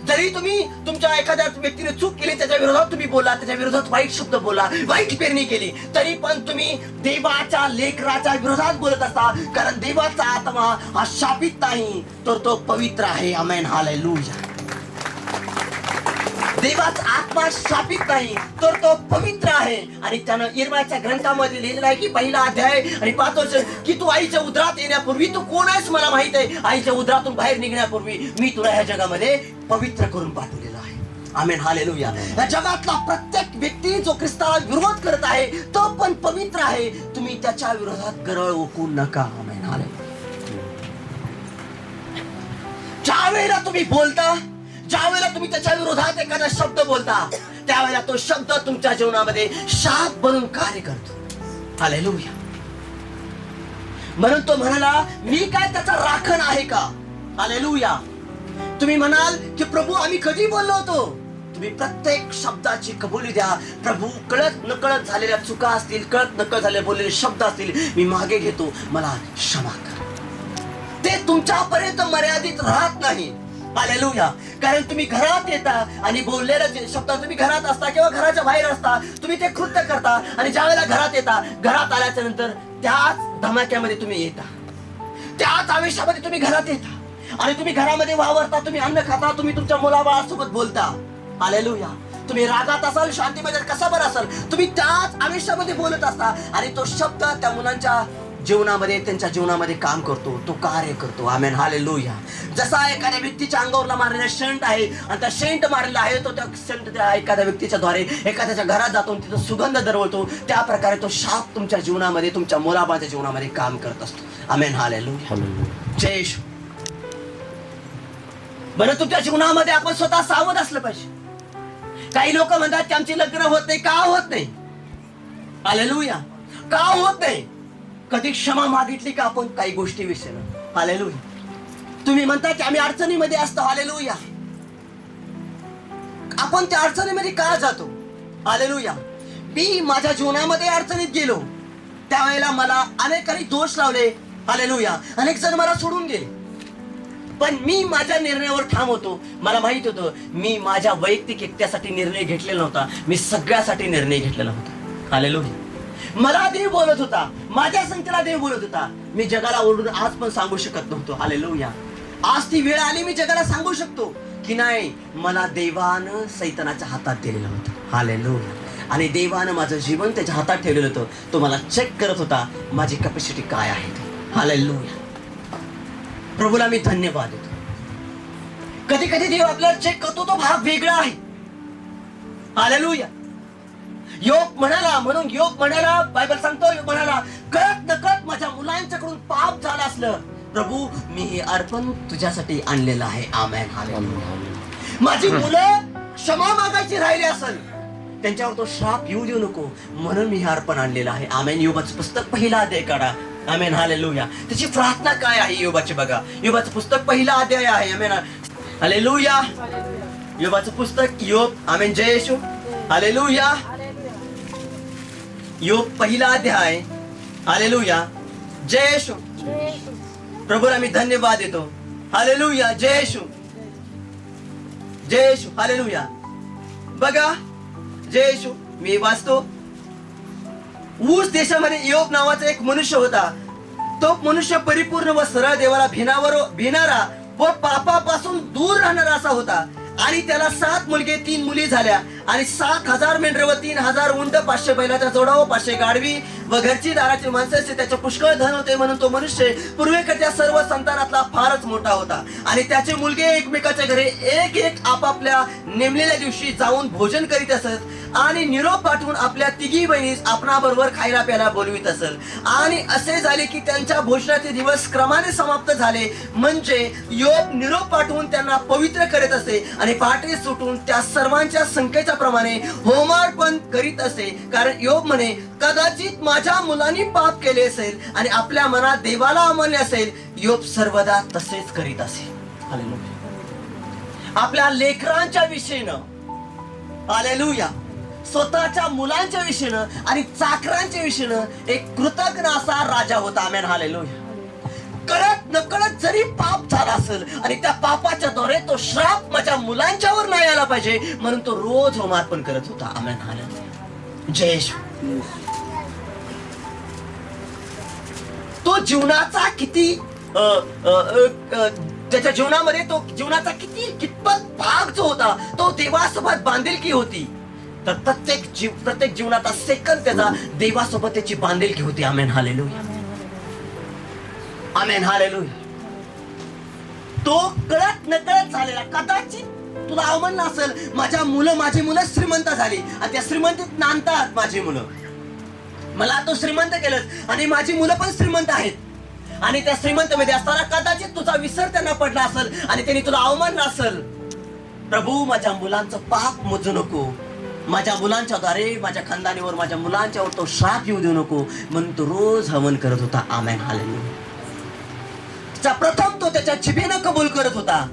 जरी तुम्ही तुमच्या एखाद्या व्यक्तीने चूक केली त्याच्या विरोधात तुम्ही बोला, त्याच्या विरोधात वाईट शब्द बोला, वाईट पेरणी केली, तरी पण तुम्ही देवाच्या लेकराच्या विरोधात बोलत असता. कारण देवाचा आत्मा हा शापित नाही तर तो पवित्र आहे. आमेन. हालेलुया. देवाचा आत्मा शापित नाही तर तो पवित्र आहे. आणि त्यानं इर्मियाच्या ग्रंथामध्ये लिहिलेलं आहे की पहिला अध्याय आणि 5 वर्ष की तू आईच्या उदरात येण्यापूर्वी तू कोण आहेस मला माहित आहे. आईच्या उदरातून बाहेर निघण्यापूर्वी मी तुला ह्या जगामध्ये पवित्र करून पाठवलेलं आहे. आमेन. हालेलुया. या जगातला प्रत्येक व्यक्ती जो ख्रिस्ताला विरोध करत आहे तो पण पवित्र आहे. तुम्ही त्याच्या विरोधात गरळ ओकू नका. आमेन. हालेलुया. ज्या वेळेला तुम्ही बोलता, ज्या वेळेला तुम्ही त्याच्या विरोधात एखादा शब्द बोलता त्यावेळेला तो शब्द तुमच्या जीवनामध्ये शाप बनून कार्य करतो. हालेलुया. म्हणून तो म्हणाला, मी काय त्याचा राखण आहे का? हालेलुया. तुम्ही म्हणाल की प्रभू आम्ही कधी बोललो होतो? तुम्ही प्रत्येक शब्दाची कबुली द्या. प्रभू, कळत नकळत झालेल्या चुका असतील, कळत नकळत झालेले बोललेले शब्द असतील, मी मागे घेतो, मला क्षमा कर. ते तुमच्यापर्यंत मर्यादित राहत नाही. हालेलुया. कारण तुम्ही घरात येता आणि बोललेले शब्द, तुम्ही घरात असता किंवा घराच्या बाहेर असता, तुम्ही ते कृत्य करता आणि ज्या वेळेला घरात येता, घरात आल्याच्या नंतर त्याच धमाक्यामध्ये तुम्ही येता, त्याच आवेशामध्ये तुम्ही घरात येता आणि तुम्ही घरामध्ये वावरता, तुम्ही अन्न खाता, तुम्ही तुमच्या मुलाबाळासोबत बोलता. हालेलुया. तुम्ही रागात असाल, शांतीमध्ये कसा बरं असाल, तुम्ही त्याच आवेशामध्ये बोलत असता आणि तो शब्द त्या मुलांच्या जीवनामध्ये, त्यांच्या जीवनामध्ये काम करतो, तो कार्य करतो. आमेन, हालेलुया. जसा एखाद्या व्यक्तीच्या अंगावरला मारलेला शेंट आहे आणि त्या शेंट मारलेला आहे, तो त्या शेंट त्या एखाद्या व्यक्तीच्या द्वारे एखाद्याच्या घरात जातो, तिथं सुगंध दरवळतो. त्या प्रकारे तो शाप तुमच्या जीवनामध्ये, तुमच्या मुलाबाळाच्या जीवनामध्ये काम करत असतो. आमेन, हालेलुया. जय येशू. बरं, तुमच्या जीवनामध्ये आपण स्वतः सावध असलं पाहिजे. काही लोक म्हणतात की आमची लग्न होत नाही. का होत नाही? हालेलुया. का होत नाही? कधी क्षमा मागितली का आपण काही गोष्टी विषयी? हालेलुया. तुम्ही म्हणता की आम्ही अडचणीमध्ये असतो. हालेलुया. आपण त्या अडचणीमध्ये का जातो? हालेलुया. मी माझ्या जीवनामध्ये अडचणीत गेलो, त्यावेळेला मला अनेकांनी दोष लावले. हालेलुया. अनेक जण मला सोडून गेले, पण मी माझ्या निर्णयावर ठाम होतो. मला माहित होतं मी माझ्या वैयक्तिक एकट्यासाठी निर्णय घेतलेला नव्हता, मी सगळ्यासाठी निर्णय घेतलेला होता. हालेलुया. मला देव बोलत होता, माझ्या संगतीला देव बोलत होता. मी जगाला ओरडून आज पण सांगू शकत नव्हतो. हालेलुया. आज ती वेळ आली, मी जगाला सांगू शकतो की नाही, मला देवानं सैतानाच्या हातात दिलेलं होतं. हालेलुया. आणि देवानं माझं जीवन त्याच्या हातात ठेवलेलं होतं. तो मला चेक करत होता माझी कॅपॅसिटी काय आहे. हालेलुया. प्रभूला मी धन्यवाद देतो. कधी कधी देव आपल्याला चेक करतो, तो भाग वेगळा आहे. हालेलुया. योग म्हणाला, म्हणून योग म्हणाला, बायबल सांगतो, योग म्हणाला, कळत नकळत माझ्या मुलांच्याकडून पाप झालं असलं, प्रभू मी हे अर्पण तुझ्यासाठी आणलेलं आहे. Amen, hallelujah. माझी मुलं क्षमा मागायची राहिली असेल, त्यांच्यावर तो श्राप येऊ देऊ नको, म्हणून मी हे अर्पण आणलेलं आहे. आमेन. योबाचं पुस्तक पहिला अध्याय काढा. आमेन, हालेलुया. त्याची प्रार्थना काय आहे योबाची बघा. योबाचं पुस्तक पहिला अध्याय आहे. Amen, hallelujah. योबाचं पुस्तक योग. आमेन. जय येशू. हालेलुया. योग पहिला अध्याय. हालेलुया. जय येशू. प्रभूला मी धन्यवाद देतो. हालेलुया. जय येशू. जय येशू. हालेलुया. बघा, जय येशू. मी वाचतो. ऊस देशामध्ये योग नावाचा एक मनुष्य होता. तो मनुष्य परिपूर्ण व सरळ, देवाला भिणारा व पापापासून दूर राहणारा असा होता. आणि त्याला 7 मुलगे 3 मुली झाल्या. आणि 7,000 मेंढरे व 3,000 उंट, 500 बैलाचा जोडा व 500 गाढवी व घरची दाराची माणसे, त्याचे पुष्कळ धन होते. म्हणून तो मनुष्य पूर्वेकडच्या सर्व संतानातला फारच मोठा होता. आणि त्याचे मुलगे एकमेकाच्या घरी एक एक आपापल्या नेमलेल्या दिवशी जाऊन भोजन करीत असत आणि निरोप पाठवून आपल्या तिघी बहिणीस आपणाबरोबर खायला प्यायला बोलवीत असत. आणि असे झाले की त्यांच्या भोजनाचे दिवस क्रमाने समाप्त झाले. म्हणजे योग निरोप पाठवून त्यांना पवित्र करत असे आणि पहाटे सुटून त्या सर्वांच्या संख्येच्या प्रमाणे होमार्पण करीत असे. कारण योग म्हणे, कदाचित माझ्या मुलांनी पाप केले असेल आणि आपल्या मनात देवाला अमान्य असेल. योग सर्वदा तसेच करीत असे. हालेलुया. आपल्या लेकरांच्या विषयीनं, हालेलुया, स्वतःच्या मुलांच्या विषयीनं आणि चाकरांच्या विषयीनं एक कृतज्ञ असा राजा होता. आमेन, हालेलुया. कळत नकळत जरी पाप झाला असेल आणि त्या पापाच्या द्वारे तो श्राप माझ्या मुलांच्यावर नाही आला पाहिजे, म्हणून तो रोज होमार्पण करत होता. आमेन, हालेलुया. जय येशू. तो जीवनाचा किती त्याच्या जीवनामध्ये, तो जीवनाचा कितपत भाग जो होता तो देवासोबत बांधिलकी होती. तर प्रत्येक जीवनाचा सेकंद त्याचा देवासोबत त्याची बांधिलकी होती. आमेन, हालेलुया. आमेन, हालेलुया. तो कळत नकळत झालेला. कदाचित तुला आवडलं असेल, माझी मुलं श्रीमंत झाली आणि त्या श्रीमंतीत नांदतात माझी मुलं. मला तो श्रीमंत केलं आणि माझी मुलं पण श्रीमंत आहेत. आणि त्या श्रीमंत मध्ये असताना कदाचित तुझा विसर त्यांना पडला असेल आणि त्यांनी तुला अवमानलं असेल. प्रभू माझ्या मुलांचं पाप मोजू नको, माझ्या मुलांच्या द्वारे माझ्या खानदानीवर, माझ्या मुलांच्यावर तो श्राप येऊ देऊ नको, म्हणून तो रोज हवन करत होता. आमेन, हालेलुया. प्रथम तो त्याच्या जिभेनं कबूल करत होता.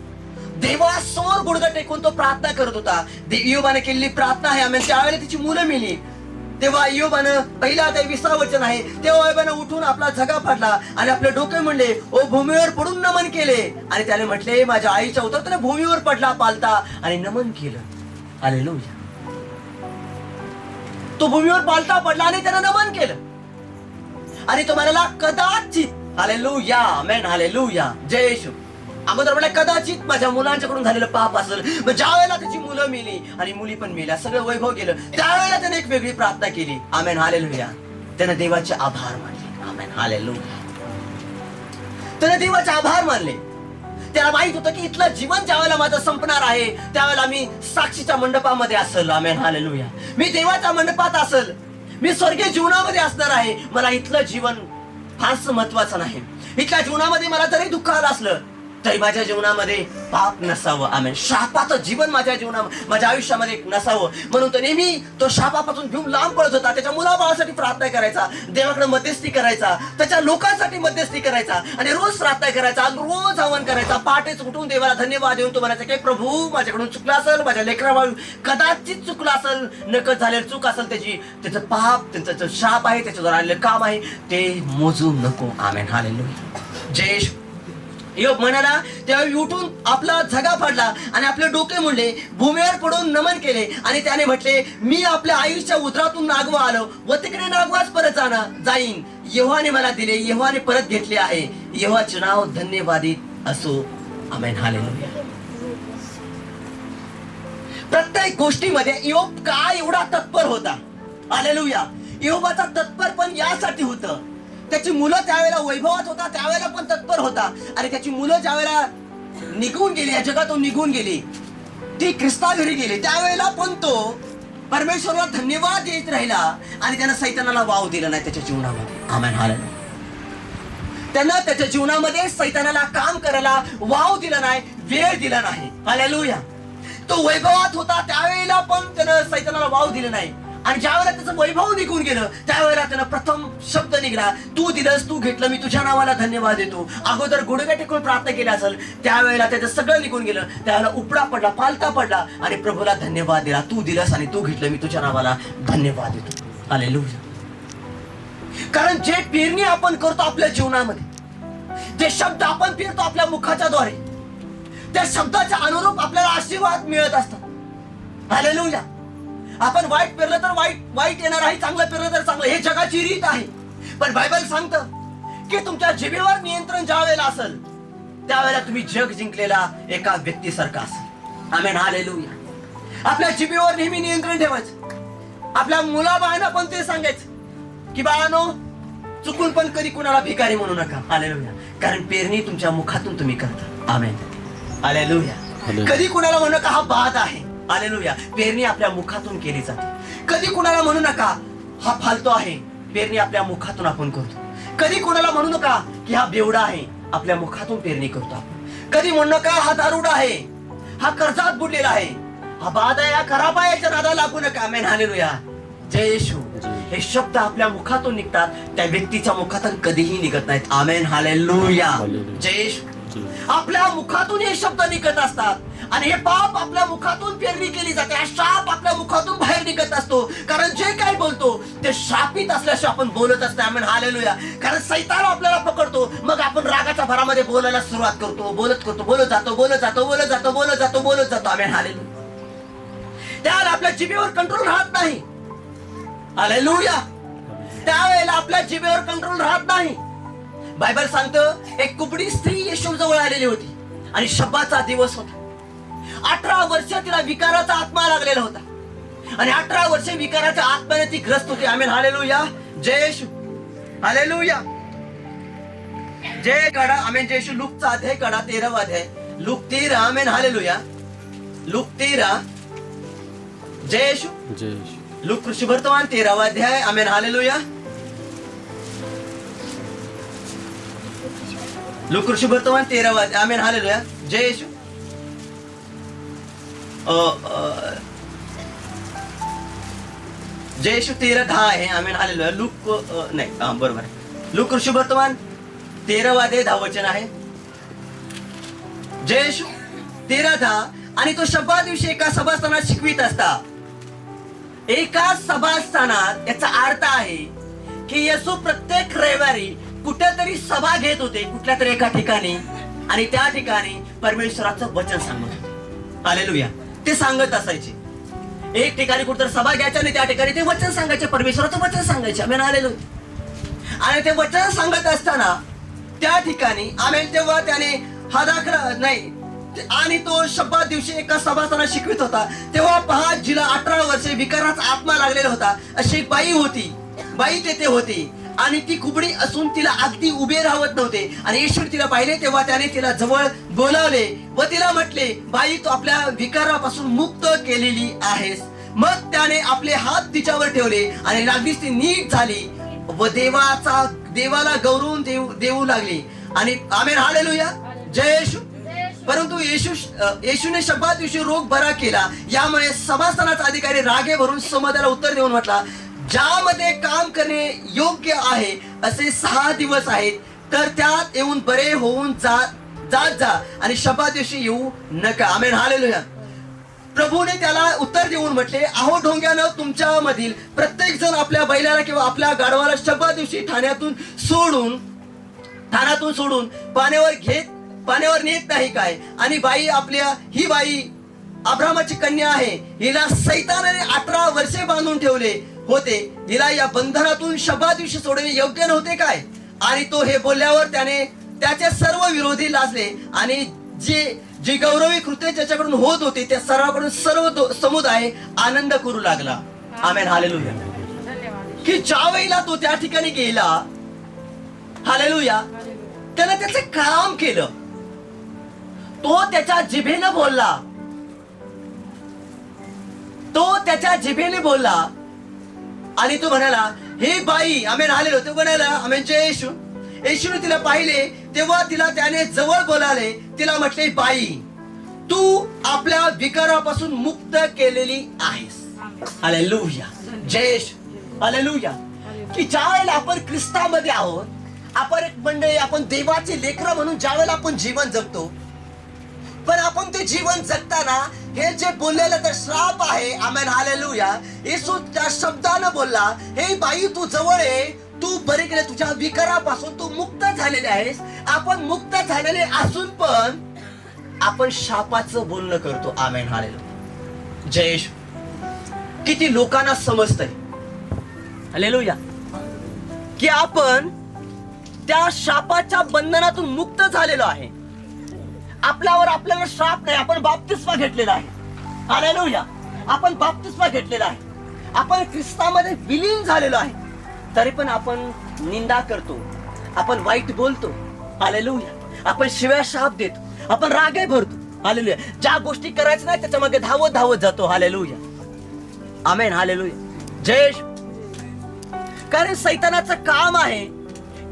देवासमोर गुडघा टेकून तो प्रार्थना करत होता. इयोबाने केलेली प्रार्थना आहे. आमेन. त्यावेळेला तिची मुलं मेली. तेव्हा इयोबानं पहिला ते 20 वचन आहे, तेव्हा इयोबानं उठून आपला झगा फाडला आणि आपले डोके म्हणले, ओ भूमीवर पडून नमन केले. आणि त्याने म्हटले, माझ्या आईच्या उतरताना भूमीवर पडला, पालता आणि नमन केलं. हालेलुया. तो भूमीवर पालता पडला आणि त्यानं नमन केलं. आणि तो म्हणाला, कदाचित. हालेलुया. आमेन, हालेलुया. जय येशू. अगोदर म्हटलं कदाचित माझ्या मुलांच्याकडून झालेलं पाप असेल. मग ज्या वेळेला त्याची मुलं मेली आणि मुली पण मेल्या, सगळं वैभव गेलं, त्यावेळेला त्याने एक वेगळी प्रार्थना केली. आमेन, हालेलुया. त्यानं देवाचे आभार मानले. आमेन, हालेलुया. त्याने देवाचे आभार मानले. त्याला माहित होतं की इथलं जीवन ज्या वेळेला माझं संपणार आहे त्यावेळेला मी साक्षीच्या मंडपामध्ये असेल. आमेन, हालेलुया. मी देवाच्या मंडपात असेल, मी स्वर्गीय जीवनामध्ये असणार आहे. मला इथलं जीवन फारच महत्वाचं नाही. इथल्या जीवनामध्ये मला जरी दुःख आलं असलं तरी माझ्या जीवनामध्ये पाप नसावं. आमेन. शापाचं जीवन माझ्या आयुष्यामध्ये नसावं म्हणून तो नेहमी तो शापापासून घेऊन लांब पळत होता. त्याच्या मुलाबाळासाठी प्रार्थना करायचा, देवाकडे मध्यस्थी करायचा, त्याच्या लोकांसाठी मध्यस्थी करायचा आणि रोज प्रार्थना करायचा, रोज आव्हान करायचा. पहाटेच उठून देवाला धन्यवाद देऊन तो म्हणायचा की प्रभू माझ्याकडून चुकलं असेल, माझ्या लेकराबाळू कदाचित चुकलं असेल, नकळत झालेलं चूक असेल, त्याचं पाप, त्यांचं शाप आहे, त्याच्यावर आलेलं काम आहे ते मोजू नको. आमेन, हालेलुया. जय योग म्हणाला तेव्हा उठून आपला झगा फाडला आणि आपले डोके मुंडले, भूमीवर पडून नमन केले आणि त्याने म्हटले मी आपल्या आयुष्या उदरातून नागवा आलो व तिकडे नागवाच परत जाईन. यहोवाने मला दिले, यहोवाने परत घेतले आहे. यहोवाचे नाव धन्यवादित असो. आमेन, हालेलुया. प्रत्येक गोष्टीमध्ये योग काय एवढा तत्पर होता. हालेलुया. योबाचा तत्पर पण यासाठी होतं, त्याची मुलं त्यावेळेला वैभवात होता, त्यावेळेला पण तत्पर होता. आणि त्याची मुलं ज्यावेळेला निघून गेली, या जगातून निघून गेली, ती ख्रिस्ता घरी गेली, त्यावेळेला पण तो परमेश्वराला धन्यवाद देत राहिला आणि त्यानं सैतानाला वाव दिला नाही त्याच्या जीवनामध्ये. आमेन, हालेलुया. त्यानं त्याच्या जीवनामध्ये सैतानाला काम करायला वाव दिला नाही, वेळ दिला नाही. हालेलुया. तो वैभवात होता त्यावेळेला पण त्यानं सैतानाला वाव दिला नाही आणि ज्यावेळेला त्याचं वैभव निघून गेलं त्यावेळेला त्यानं प्रथम शब्द निघाला, तू दिलंस, तू घेतलं, मी तुझ्या नावाला धन्यवाद देतो. अगोदर गुडघे टेकून प्रार्थना केली असेल, त्यावेळेला त्याचं सगळं निघून गेलं, त्यावेळेला उपडा पडला, पालता पडला आणि प्रभूला धन्यवाद दिला. तू दिलंस आणि तू घेतलं, मी तुझ्या नावाला धन्यवाद देतो. हालेलुया. कारण जे पेरणी आपण करतो आपल्या जीवनामध्ये, जे शब्द आपण पेरतो आपल्या मुखाच्या द्वारे, त्या शब्दाच्या अनुरूप आपल्याला आशीर्वाद मिळत असतात. हालेलुया. आपण वाईट पेरलं तर वाईट येणार आहे, चांगलं पेरलं तर चांगलं, हे जगाची रीत आहे. पण बायबल सांगतं की तुमच्या जिभेवर नियंत्रण ज्या वेळेला असेल त्यावेळेला तुम्ही जग जिंकलेला एका व्यक्तीसारखा असेल. आमेन, हालेलुया. आपल्या जिभेवर नेहमी नियंत्रण ठेवायचं. आपल्या मुलाबाळांना पण ते सांगायचं की बाळांनो, चुकून पण कधी कुणाला भिकारी म्हणू नका. हालेलुया. कारण पेरणी तुमच्या मुखातून तुम्ही करता. आमेन, हालेलुया. कधी कुणाला म्हणू नका हा बाद आहे. हालेलुया. पेरणी आपल्या मुखातून केली जाते. कधी कुणाला म्हणू नका हा फालतो आहे. पेरणी आपल्या मुखातून आपण करतो. कधी कुणाला म्हणू नका की हा बेवडा आहे. आपल्या मुखातून पेरणी करतो आपण. कधी म्हणू नका हा दारुडा आहे, हा कर्जात बुडलेला आहे, हा बाद आहे, हा खराब आहे, याच्या नादाला लागू नका. आमेन, हालेलुया. जय येशू. हे शब्द आपल्या मुखातून निघतात, त्या व्यक्तीच्या मुखातून कधीही निघत नाहीत. आमेन, हालेलुया. जय येशू. आपल्या मुखातून हे शब्द निघत असतात आणि हे पाप आपल्या मुखातून पेरणी केली जाते. हा शाप आपल्या मुखातून बाहेर निघत असतो. कारण जे काही बोलतो ते शापित असल्याशिवाय आपण बोलत असतो. आमेन, हालेलुया. कारण सैतान आपल्याला पकडतो, मग आपण रागाच्या भरामध्ये बोलायला सुरुवात करतो, बोलत जातो. आमेन, हालेलुया. त्यावेळेला आपल्या जिभेवर कंट्रोल राहत नाही. हालेलुया. त्यावेळेला आपल्या जिभेवर कंट्रोल राहत नाही. बायबल सांगतं एक कुबडी स्त्री येशू जवळ आलेली होती आणि शब्दाचा दिवस होता. 18 वर्ष तिला विकाराचा आत्मा लागलेला होता आणि 18 वर्ष विकाराच्या आत्म्याने ती ग्रस्त होती. आमेन, हालेलुया. जय येशू. हालेलुया. जय काढा. आमेन, जय येशू. लूकचा अध्याय काढा, 13वा अध्याय, लूक 13. आमेन, हालेलुया. लूक 13. जय येशू. लूक शुभवर्तमान 13वा अध्याय. Amen, hallelujah. लूक शुभवर्तमान 13वा अध्याय. Amen, hallelujah. जय येशू. जय येशू 13:10 आहे. Amen, hallelujah. लूक नाही, बरोबर आहे. लूक शुभवर्तमान 13वा अध्याय 10 वचन आहे. जय येशू 13:10. आणि तो शब्दा दिवशी एका सभास्थानात शिकवित असता. एका सभास्थानात याचा अर्थ आहे की येशू प्रत्येक रविवारी कुठेतरी सभा घेत होते, कुठल्या तरी एका ठिकाणी, आणि त्या ठिकाणी परमेश्वराचं वचन सांगत होते. हालेलुया. ते सांगत असायचे. एक ठिकाणी कुठेतरी सभा घ्यायच्या आणि त्या ठिकाणी ते वचन सांगायचे, परमेश्वराचं वचन सांगायचे. आमेन, हालेलुया. आणि ते वचन सांगत असताना त्या ठिकाणी आमेन, तेव्हा त्याने हा दाखला नाही आणि तो शब्दा दिवशी एका सभास्थानात शिकवित होता. तेव्हा पहा, जिला 18 वर्षे विकाराचा आत्मा लागलेला होता अशी बाई होती. बाई तेथे होती आणि ती कुबडी असून तिला अगदी उभे राहत नव्हते. आणि येशूने तिला पाहिले तेव्हा त्याने तिला जवळ बोलावले व तिला म्हटले, बाई, तू आपल्या विकारापासून मुक्त केलेली आहेस. मग त्याने आपले हात तिच्यावर ठेवले आणि लागलीच ती नीट झाली व देवाला गौरवून देऊ लागली. आणि आमेन, हालेलुया, जय येशू. परंतु येशूने शब्दात दिवशी रोग बरा केला. यामुळे सभास्थानाचा अधिकारी रागे भरून समाजाला उत्तर देऊन म्हटला, ज्यामध्ये काम करणे योग्य आहे असे 6 दिवस आहेत, तर त्यात येऊन बरे होऊन जात जा आणि शब्दात दिवशी येऊ नका. आमेन, हालेलुया. प्रभूने त्याला उत्तर देऊन म्हटले, अहो ढोंग्यानं, तुमच्यामधील प्रत्येक जण आपल्या बैलाला किंवा आपल्या गाढवाला शब्दात दिवशी ठाण्यातून सोडून पाण्यावर नेत नाही काय? आणि ही बाई अब्रामाची कन्या आहे. हिला सैतानाने 18 वर्षे बांधून ठेवले होते. हिला या बंधनातून शब्दात दिवशी सोडणे योग्य नव्हते काय? आणि तो हे बोलल्यावर त्याचे सर्व विरोधी लाजले आणि जी गौरवी कृत्य त्याच्याकडून होत होती त्या सर्वांकडून सर्व समुदाय आनंद करू लागला. आमेन, हालेलुया. की ज्या वेळेला तो त्या ठिकाणी गेला, हालेलुया, त्यानं त्याचं काम केलं. तो त्याच्या जिभेने बोलला आणि तो म्हणाला, हे बाई, आमेन, हालेलुया. तो म्हणाला, आमेन, जय येशू. येशूने तिला पाहिले तेव्हा तिला त्याने जवळ बोलावले. तिला म्हटले, बाई, तू आपल्या विकारापासून मुक्त केलेली आहेस. हालेलुया, जय येशू, हालेलुया. की ज्या वेळेला आपण ख्रिस्तामध्ये आहोत, आपण एक मंडळी, आपण देवाचे लेकरं म्हणून ज्या वेळेला आपण जीवन जगतो, पण आपण ते जीवन जगताना हे जे बोललेलं तर श्राप आहे. Amen, hallelujah. येशू त्या शब्दानं बोलला, हे बाई, तू जवळ ये, तू बरे केले, तुझ्या विकारापासून तू मुक्त झालेले आहेस. आपण मुक्त झालेले असून पण आपण शापाचं बोलणं करतो. आमेन, हालेलुया, जय येशू. किती लोकांना समजतंय, हालेलुया, की आपण त्या शापाच्या बंधनातून मुक्त झालेलो आहे. आपल्यावर श्राप नाही. आपण बाप्तिस्मा घेतलेला आहे. हालेलुया, आपण बाप्तिस्मा घेतलेला आहे. आपण ख्रिस्तामध्ये विलीन झालेलो आहे. तरी पण आपण निंदा करतो, आपण वाईट बोलतो. हालेलुया, आपण शिव्या शाप देतो, आपण रागे भरतो. हालेलुया, ज्या गोष्टी करायचं नाही त्याच्या मागे धावत जातो. हालेलुया, आमेन, हालेलुया, जय. कारण सैतानाचं काम आहे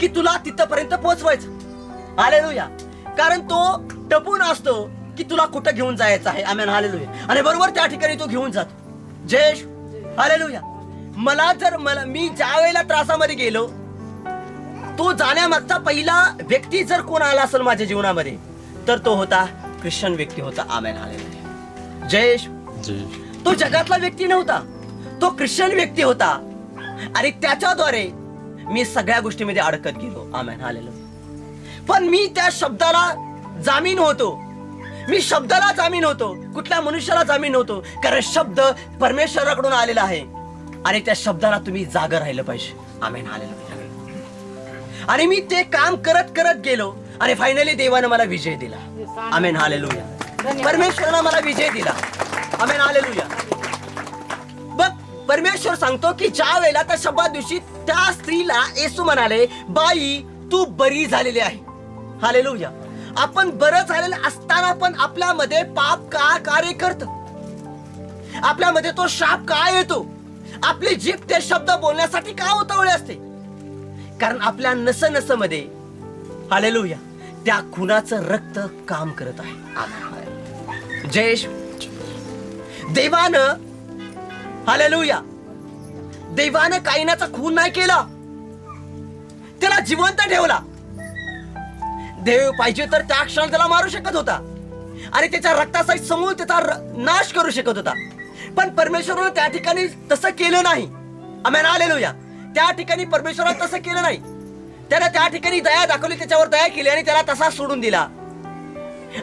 की तुला तिथपर्यंत पोहोचवायचं. हालेलुया, कारण तो टपून असतो की तुला कुठं घेऊन जायचं आहे. Amen, hallelujah. आणि बरोबर त्या ठिकाणी तो घेऊन जातो. जय, हालेलुया. मी ज्या वेळेला त्रासामध्ये गेलो, तो जाण्यामागचा पहिला व्यक्ती जर कोण आला असेल माझ्या जीवनामध्ये, तर तो होता ख्रिश्चन व्यक्ती होता. आमेन, हालेलुया, जय. तो जगातला व्यक्ती नव्हता, तो ख्रिश्चन व्यक्ती होता. आणि त्याच्याद्वारे मी सगळ्या गोष्टीमध्ये अडकत गेलो. आमेन, हालेलुया. पण मी त्या शब्दाला जामीन होतो. कुठल्या मनुष्याला जामीन होतो, कारण शब्द परमेश्वराकडून आलेला आहे आणि त्या शब्दाला तुम्ही जागा राहिलं पाहिजे. आमेन, हालेलुया. आणि मी ते काम करत गेलो आणि फायनली देवानं मला विजय दिला. आमेन, हालेलुया. परमेश्वरानं मला विजय दिला. आमेन, हालेलुया. बघ, परमेश्वर सांगतो की ज्या वेळेला त्या शब्दात दिवशी त्या स्त्रीला येशू म्हणाले, बाई, तू बरी झालेली आहे. हालेलुया. आपण बरं झालेलं असताना पण आपल्यामध्ये पाप का कार्य करत, आपल्यामध्ये तो शाप का येतो, आपली जीभ ते शब्द बोलण्यासाठी का उतावळी असते? कारण आपल्या नसमध्ये, हालेलुया, त्या खुनाचं रक्त काम करत आहे. जय. देवानं, हालेलुया, देवानं कायनाचा खून नाही केला, त्याला जिवंत ठेवला. देव पाहिजे तर त्या क्षण त्याला मारू शकत होता आणि त्याच्या रक्तासहित समूळ त्याचा नाश करू शकत होता. पण परमेश्वरानं त्या ठिकाणी तसं केलं नाही. आमेन, हालेलुया. त्या ठिकाणी परमेश्वरानं तसं केलं नाही. त्यानं त्या ठिकाणी दया दाखवली, त्याच्यावर दया केली आणि त्याला तसा सोडून दिला.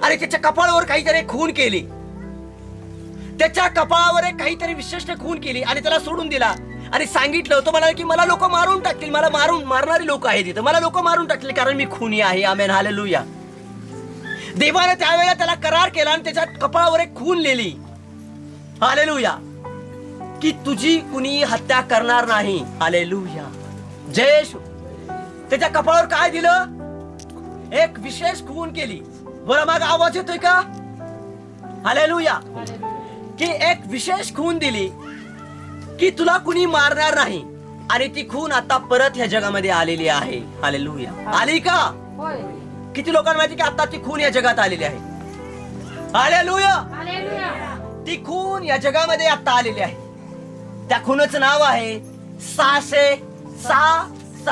आणि त्याच्या कपाळावर काहीतरी खून केली, त्याच्या कपाळावर काहीतरी विशिष्ट खून केली आणि त्याला सोडून दिला. आणि सांगितलं, तो म्हणाला की मला लोक मारून टाकतील, मला मारणारी लोक आहेत तिथं, मला लोक मारून टाकतील कारण मी खुनी आहे. Amen, hallelujah. देवाने त्यावेळेला त्याला करार केला आणि त्याच्या कपाळावर एक खून लिहिली. हालेलुया, की तुझी कुणी हत्या करणार नाही. हालेलुया, जय येशू. त्याच्या कपाळावर काय दिलं? एक विशेष खून केली. बरं, मग आवाज येतोय का? हालेलुया. की एक विशेष खून दिली की तुला कुणी मारणार नाही, आणि ती खून आता परत ह्या जगामध्ये आलेली आहे. हालेलुया. आली का? किती लोकांना माहिती की आता ती खून या जगात आलेली आहे? हालेलुया. ती खून या जगामध्ये आता आलेली आहे. त्या खूनचं नाव आहे 666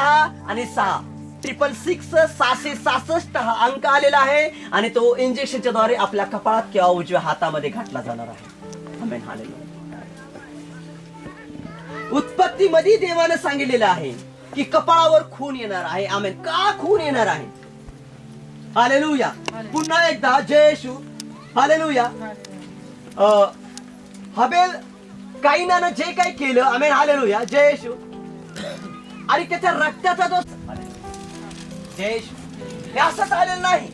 आणि 6 666 666 हा अंक आलेला आहे, आणि तो इंजेक्शनच्या द्वारे आपल्या कपाळात किंवा उजव्या हातामध्ये घातला जाणार आहे. आमेन. हालेलुया. उत्पत्तीमध्ये देवानं सांगितलेलं आहे की कपाळावर खून येणार आहे. आमेन. का खून येणार आहे? हालेलुया. पुन्हा एकदा जय येशू. हालेलुया. हबेल काईनानं जे काही केलं, आमेन. हालेलुया. जय येशू. आणि त्याच्या रक्ताचा जो जय येशू, हे असंच आलेलं नाही.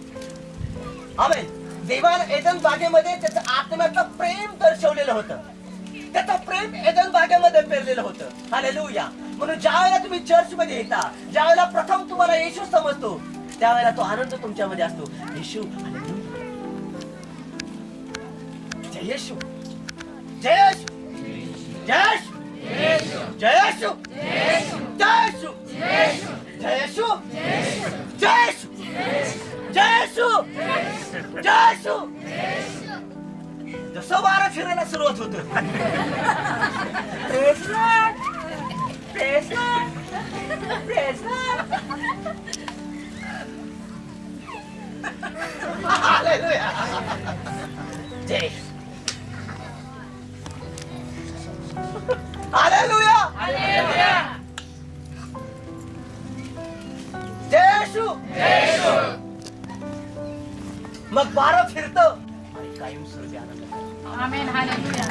आमेन. देवानं एदन बागेमध्ये त्याचं आत्म्याचं प्रेम दर्शवलेलं होतं. त्याचं प्रेम एदन बागेमध्ये पेरलेलं होतं. हालेलुया. म्हणून ज्या वेळेला तुम्ही चर्च मध्ये येता, ज्या वेळेला प्रथम तुम्हाला येशू समजतो, त्यावेळेला तो आनंद तुमच्यामध्ये असतो. येशू. जय येशू. जय येशू. जय येशू. जय येशू. जय येशू. जय येशू. जय येशू. जय येशू. जय येशू. जसं वारं फिरायला सुरुवात होत, जय हालेलुया. जय येशू. मग वारं फिरतं आणि कायमस्वरूपी आनंद. आमेन. हालेलुया.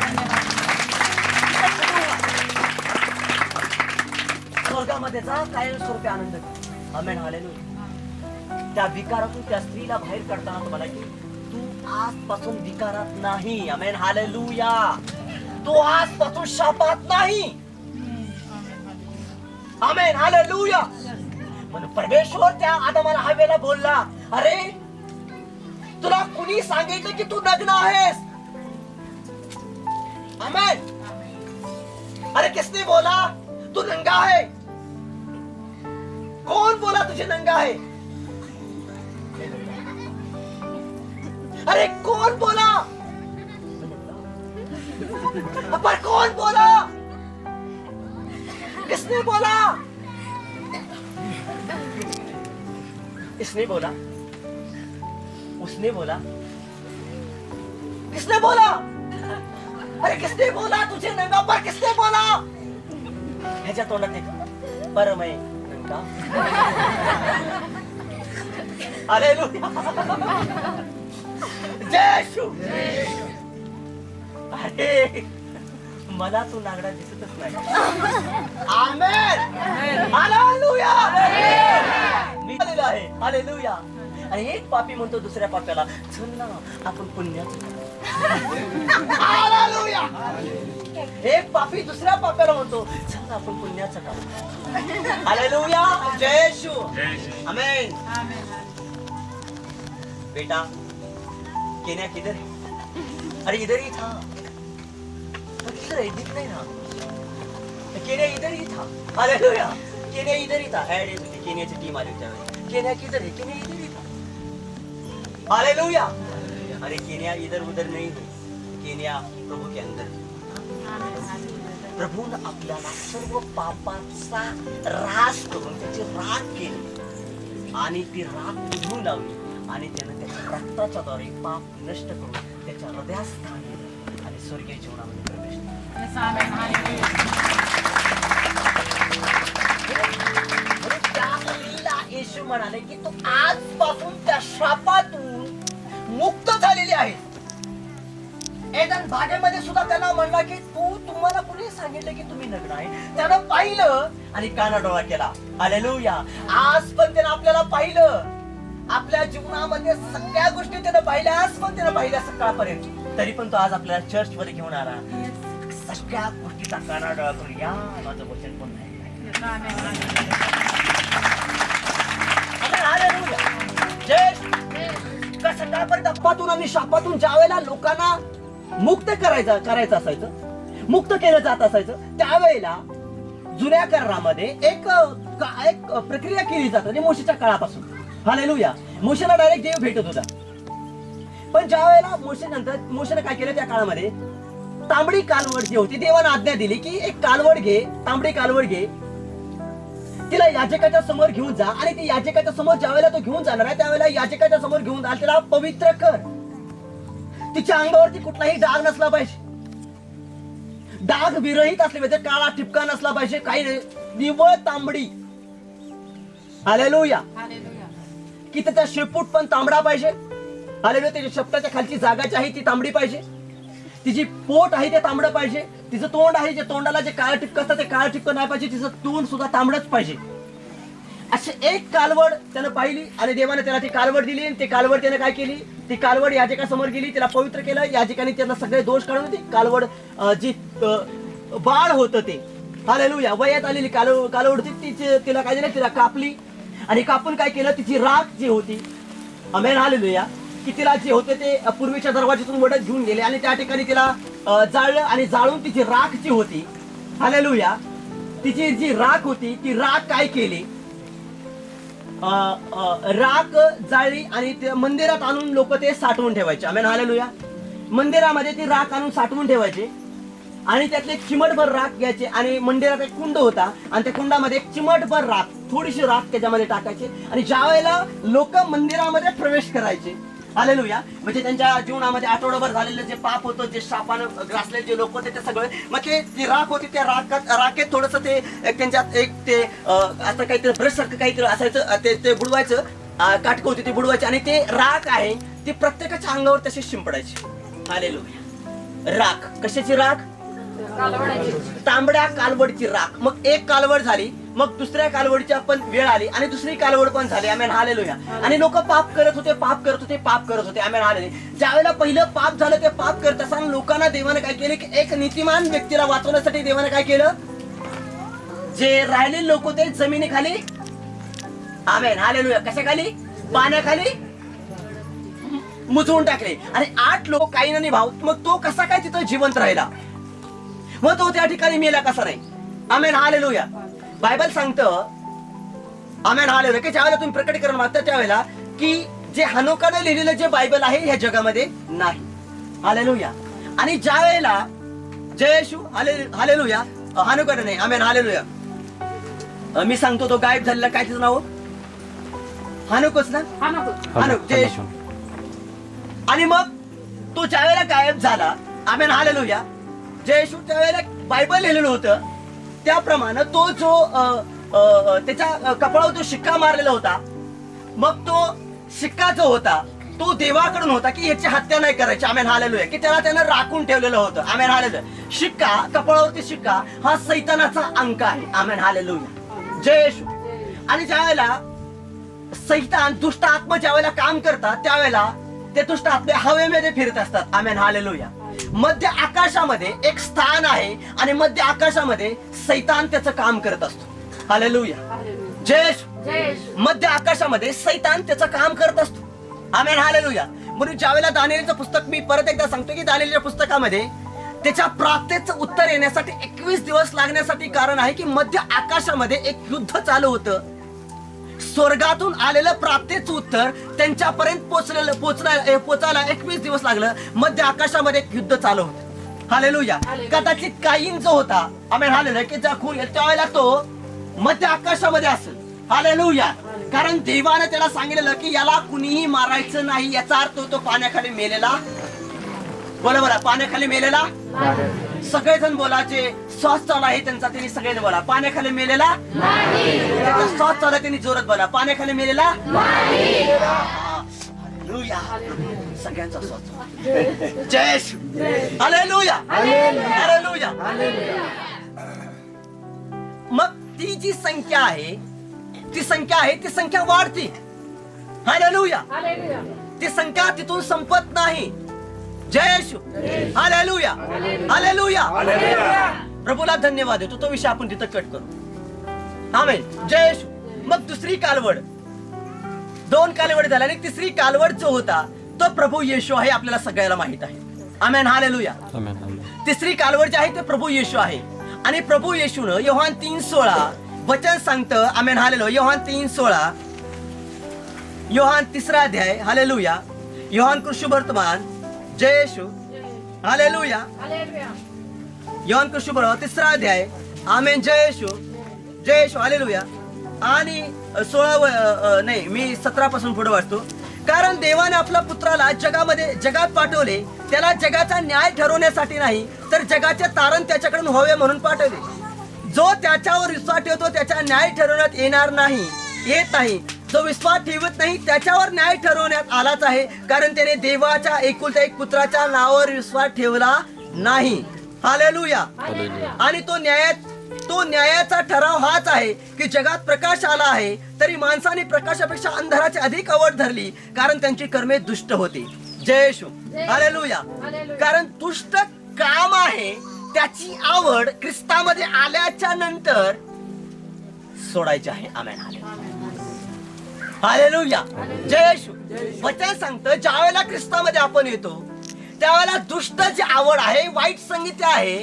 स्वर्गामध्ये जा, कायमस्वरूपी आनंद. आमेन. हालेलुया. त्या विकारातून त्या स्त्रीला बाहेर काढताना तुम्हाला की तू आजपासून विकारात नाही. आमेन. हालेलुया. तू आजपासून शापात नाही. आमेन. हालेलुया. म्हणून परमेश्वर त्या आदमाला हवेला बोलला, अरे तुला कुणी सांगितलं की तू नग्न आहेस? आमेन. अरे किसने बोला तू नंगा है? कौन बोला तुझे नंगा है? अरे कौन बोला? पर कौन बोला? किसने बोला? इसने बोला? उसने बोला? किसने बोला? अरे किसने बोला तुझे नंगा? पर किसने बोला? ह्याच्या तोंडात एक पर मैं नंगा. हालेलुया. जय येशू. अरे मला तू नागडा दिसतच नाही. आमेन. हालेलुया. मी आलेलो आहे. हालेलुया. आणि एक पापी म्हणतो दुसऱ्या पाप्याला, चल ना आपण पुण्याचं करू. हालेलुया. एक पापी दुसऱ्या पाप्याला म्हणतो, चल ना आपण पुण्याचं करू. हालेलुया. जय येशू. आमेन. बेटा केन्या किधर है? अरे इधर ही था. किधर है? दिख नहीं रहा. केन्या इधर ही था. हालेलुया. केन्या इधर ही था. ऍड येत होती, केन्याची टीम आली त्यावेळी. केन्या किधर है? केन्या इधर ही था. हालेलुया. अरे केन्या इधर उधर नहीं है. केन्या प्रभु के अंदर. प्रभूने आपल्याला सर्व पापाचा रास करून त्याची राख केली, आणि ती राख उधळून लावली, आणि त्याने त्याच्या रक्ताच्या द्वारे पाप नष्ट करून त्याच्या हृदयात स्थान दिलं आणि स्वर्गीय जीवनामध्ये प्रवेश केला. त्या स्त्रीला येशू म्हणाले की तू आजपासून त्या शापातून मुक्त झालेली आहे. एदन बागेमध्ये सुद्धा त्यांना म्हणला की तुम्हाला कुणी सांगितलं की तुम्ही नग्न आहे? त्यानं पाहिलं आणि कानाडोळा केला. हालेलुया. आज पण त्यानं आपल्याला पाहिलं. आपल्या जीवनामध्ये सगळ्या गोष्टी त्यानं पाहिल्या, आज पण त्यानं पाहिल्या सकाळपर्यंत. तरी पण तो आज आपल्याला चर्च मध्ये घेऊन आला. सगळ्या गोष्टीचा कानाडोळा करून या माझं वचन पण नाही. जय कसं काय पण दप्पातून आणि शापातून ज्या वेळेला लोकांना मुक्त करायचं असायचं, मुक्त केलं जात असायचं, त्यावेळेला जुन्या करारामध्ये एक प्रक्रिया केली जात होती मोशेच्या काळापासून. हालेलुया. मोशेला डायरेक्ट देव भेटत होता. पण ज्या वेळेला मोशेने काय केलं त्या काळामध्ये, तांबडी कालवड जी होती, देवाने आज्ञा दिली की एक कालवड घे, तांबडी कालवड घे, तिला याजकाच्या समोर घेऊन जा, आणि ती याजकाच्या समोर ज्या वेळेला तो घेऊन जाणार आहे त्यावेळेला याजकाच्या समोर घेऊन जा, तिला पवित्र कर. तिच्या अंगावरती कुठलाही डाग नसला पाहिजे, डाग विरहित असले पाहिजे, काळा ठिपका नसला पाहिजे, काही नाही, निव्वळ तांबडी. हालेलुया. हालेलुया. की त्याचा शेपूट पण तांबडा पाहिजे. हालेलुया. त्याच्या शेपटाच्या खालची जागा जी आहे ती तांबडी पाहिजे, तिची पोट आहे ते तांबडं पाहिजे, तिचं तोंड आहे, जे तोंडाला जे काळं टिपकं असतं ते काळं टिपकं नाही पाहिजे, तिचं तोंड सुद्धा तांबडच पाहिजे. अशी एक कालवड त्यानं पाहिली आणि देवाने त्याला ती कालवड दिली. आणि ती कालवड त्याने काय केली, ती कालवड याजकासमोर गेली, तिला पवित्र केलं. याजकाने त्यांना सगळे दोष काढून ती कालवड जी बाळ होतं ते, हालेलुया, वयात आलेली कालवड होती, तिला काय झालं, तिला कापली. आणि कापून काय केलं, तिची राख जी होती, आमेन, हालेलुया, की तिला जे होते ते पूर्वीच्या दरवाजातून वडत घेऊन गेले आणि त्या ठिकाणी तिला जाळलं. आणि जाळून तिची राख जी होती, हालेलुया, तिची जी राख होती ती राख काय केली, राख जाळली आणि मंदिरात आणून लोक ते साठवून ठेवायचे. आमेन, हालेलुया. मंदिरामध्ये ती राख आणून साठवून ठेवायचे आणि त्यातले चिमटभर राख घ्यायचे आणि मंदिरात एक कुंड होता आणि त्या कुंडामध्ये एक चिमटभर राख, थोडीशी राख त्याच्यामध्ये टाकायची. आणि ज्या वेळेला लोक मंदिरामध्ये प्रवेश करायचे, हालेलुया, म्हणजे त्यांच्या जीवनामध्ये आठवडाभर झालेलं जे पाप होतं, जे शापानं ग्रासले जे लोक होते ते सगळे, मग ते जी राख होती त्या राखेत थोडस ते त्यांच्यात एक ते असं काहीतरी ब्रश सारखं काहीतरी असायचं, ते बुडवायचं, काटकं होती ते बुडवायचे आणि ते राख आहे ती प्रत्येकाच्या अंगावर तशी शिंपडायची. हालेलुया. राख कशाची राख, तांबड्या कालवडची राख. मग एक कालवड झाली, मग दुसऱ्या कालवडची पण वेळ आली आणि दुसरी कालवड पण झाली. आमेन, हालेलुया. आणि लोक पाप करत होते, आमेन, हालेलुया. ज्यावेळेला पहिलं पाप झालं ते पाप करत असताना लोकांना देवाने काय केले की एक नीतिमान व्यक्तीला वाचवण्यासाठी देवाने काय केलं, जे राहिलेले लोक होते जमिनीखाली, आमेन, हालेलुया, कशाखाली, पाण्याखाली मुजवून टाकले. आणि 8 लोक काईन भाव, मग तो कसा काय तिथं जिवंत राहिला, मग तो त्या ठिकाणी मेला कसा नाही. आमेन, हालेलुया. बायबल सांगतं, आमेन, हालेलुया, की ज्यावेळेला तुम्ही प्रकटीकरण मागता त्यावेळेला की जे हनोकाने लिहिलेलं जे बायबल आहे ह्या जगामध्ये नाही. हालेलुया. आणि ज्या वेळेला जय येशू, हालेलुया, हनोकाने नाही, आमेन, हालेलुया, मी सांगतो तो गायब झालेला, काय तिचं नाव, हनोकच ना, हनोक, जय येशू. आणि मग तो ज्या वेळेला गायब झाला, आमेन, हालेलुया, जय येशू, त्यावेळेला बायबल लिहिलेलं होतं त्याप्रमाणे तो जो त्याच्या कपाळावर जो शिक्का मारलेला होता, मग तो शिक्का जो होता तो देवाकडून होता की याची हत्या नाही करायची. आमेन, हालेलुया. की त्यानं राखून ठेवलेलं होतं. आमेन, हालेलुया. शिक्का, कपाळावरती शिक्का हा सैतानाचा अंक आहे. आमेन, हालेलुया, जय येशू. आणि ज्या वेळेला सैतान, दुष्ट आत्मा ज्या वेळेला काम करतात त्यावेळेला ते दुष्ट आत्मे हवेमध्ये फिरत असतात. आमेन, हालेलुया. मध्य आकाशामध्ये एक स्थान आहे आणि मध्य आकाशामध्ये सैतान त्याचं काम करत असतो. हालेलुया, जय येशू. मध्य आकाशामध्ये सैतान त्याचं काम करत असतो. आमेन, हालेलुया. म्हणून ज्यावेळेला दानिएलचं पुस्तक, मी परत एकदा सांगतो की दानिएलच्या पुस्तकामध्ये त्याच्या प्रार्थनेचं उत्तर येण्यासाठी 21 दिवस लागण्यासाठी कारण आहे की मध्य आकाशामध्ये एक युद्ध चालू होतं. स्वर्गातून आलेलं प्रार्थनेचं उत्तर त्यांच्यापर्यंत पोचायला 21 दिवस लागलं. मध्य आकाशामध्ये एक युद्ध चालू होतं. हालेलुया. कदाचित काईन जो होता, आमेन, हालेलुया, की त्यावेळेला तो मध्य आकाशामध्ये असेल. हालेलुया. कारण देवाने त्याला सांगितलेलं की याला कुणीही मारायचं नाही. याचा अर्थ तो पाण्याखाली मेलेला, बरोबर आहे, पाण्याखाली मेलेला. सगळेजण बोलाचे श्वास चालू आहे त्यांचा, त्यांनी सगळ्यांनी बोला, पाण्याखाली मेलेला, श्वास चालू त्यांनी जोरात बोला, पाण्याखाली मेलेला, सगळ्यांचा श्वास, जय श्री, हालेलुया, हालेलुया. मग ती जी संख्या आहे ती संख्या वाढती. हालेलुया. ती संख्या तिथून संपत नाही. जय येशू, हालेलुया, हालेलुया. प्रभूला धन्यवाद देतो. तो विषय आपण तिथं कट करू. आमेन, जय येशू. मग दुसरी कालवड 2 कालवड झाल्या आणि तिसरी कालवड जो होता तो प्रभू येशू आहे, आपल्याला सगळ्याला माहित आहे. Amen, hallelujah. तिसरी कालवड जी आहे ते प्रभू येशू आहे. आणि प्रभू येशूनं योहान 3:16 वचन सांगतं. आमेन, हालेलुया. योहान 3:16, योहान 3रा अध्याय. हालेलुया. योहान कृष्ण वर्तमान, जय येशू. हालेलुया. हालेलुया. योहान कृष्ण वर्तमान 3रा अध्याय. आमेन, जय येशू, जय येशू. हालेलुया. आणि 17 पासून पुढे वाचतो. कारण देवाने आपल्या पुत्राला जगात पाठवले, त्याला जगाचा न्याय ठरवण्यासाठी नाही, तर जगाचे तारण त्याच्याकडून व्हावे म्हणून पाठवले. जो त्याच्यावर विश्वास ठेवतो त्याचा न्याय ठरवण्यात येत नाही. जो विश्वास ठेवत नाही त्याच्यावर न्याय ठरवण्यात आलाच आहे, कारण त्याने देवाच्या एकुलत्या एक पुत्राच्या नावावर विश्वास ठेवला नाही. हालेलुया. आणि तो न्यायाचा ठराव हाच आहे की जगात प्रकाश आला आहे, तरी माणसाने प्रकाशापेक्षा अंधाराची अधिक आवड धरली, कारण त्यांची कर्मे दुष्ट होती. जय येशू. हालेलुया. कारण दुष्ट काम आहे त्याची आवड ख्रिस्तामध्ये आल्याच्या नंतर सोडायची आहे. Amen, hallelujah. जय येशू. वचन सांगतं ज्या वेळेला ख्रिस्तामध्ये आपण येतो त्यावेळेला दुष्ट जी आवड आहे, वाईट संगीत आहे,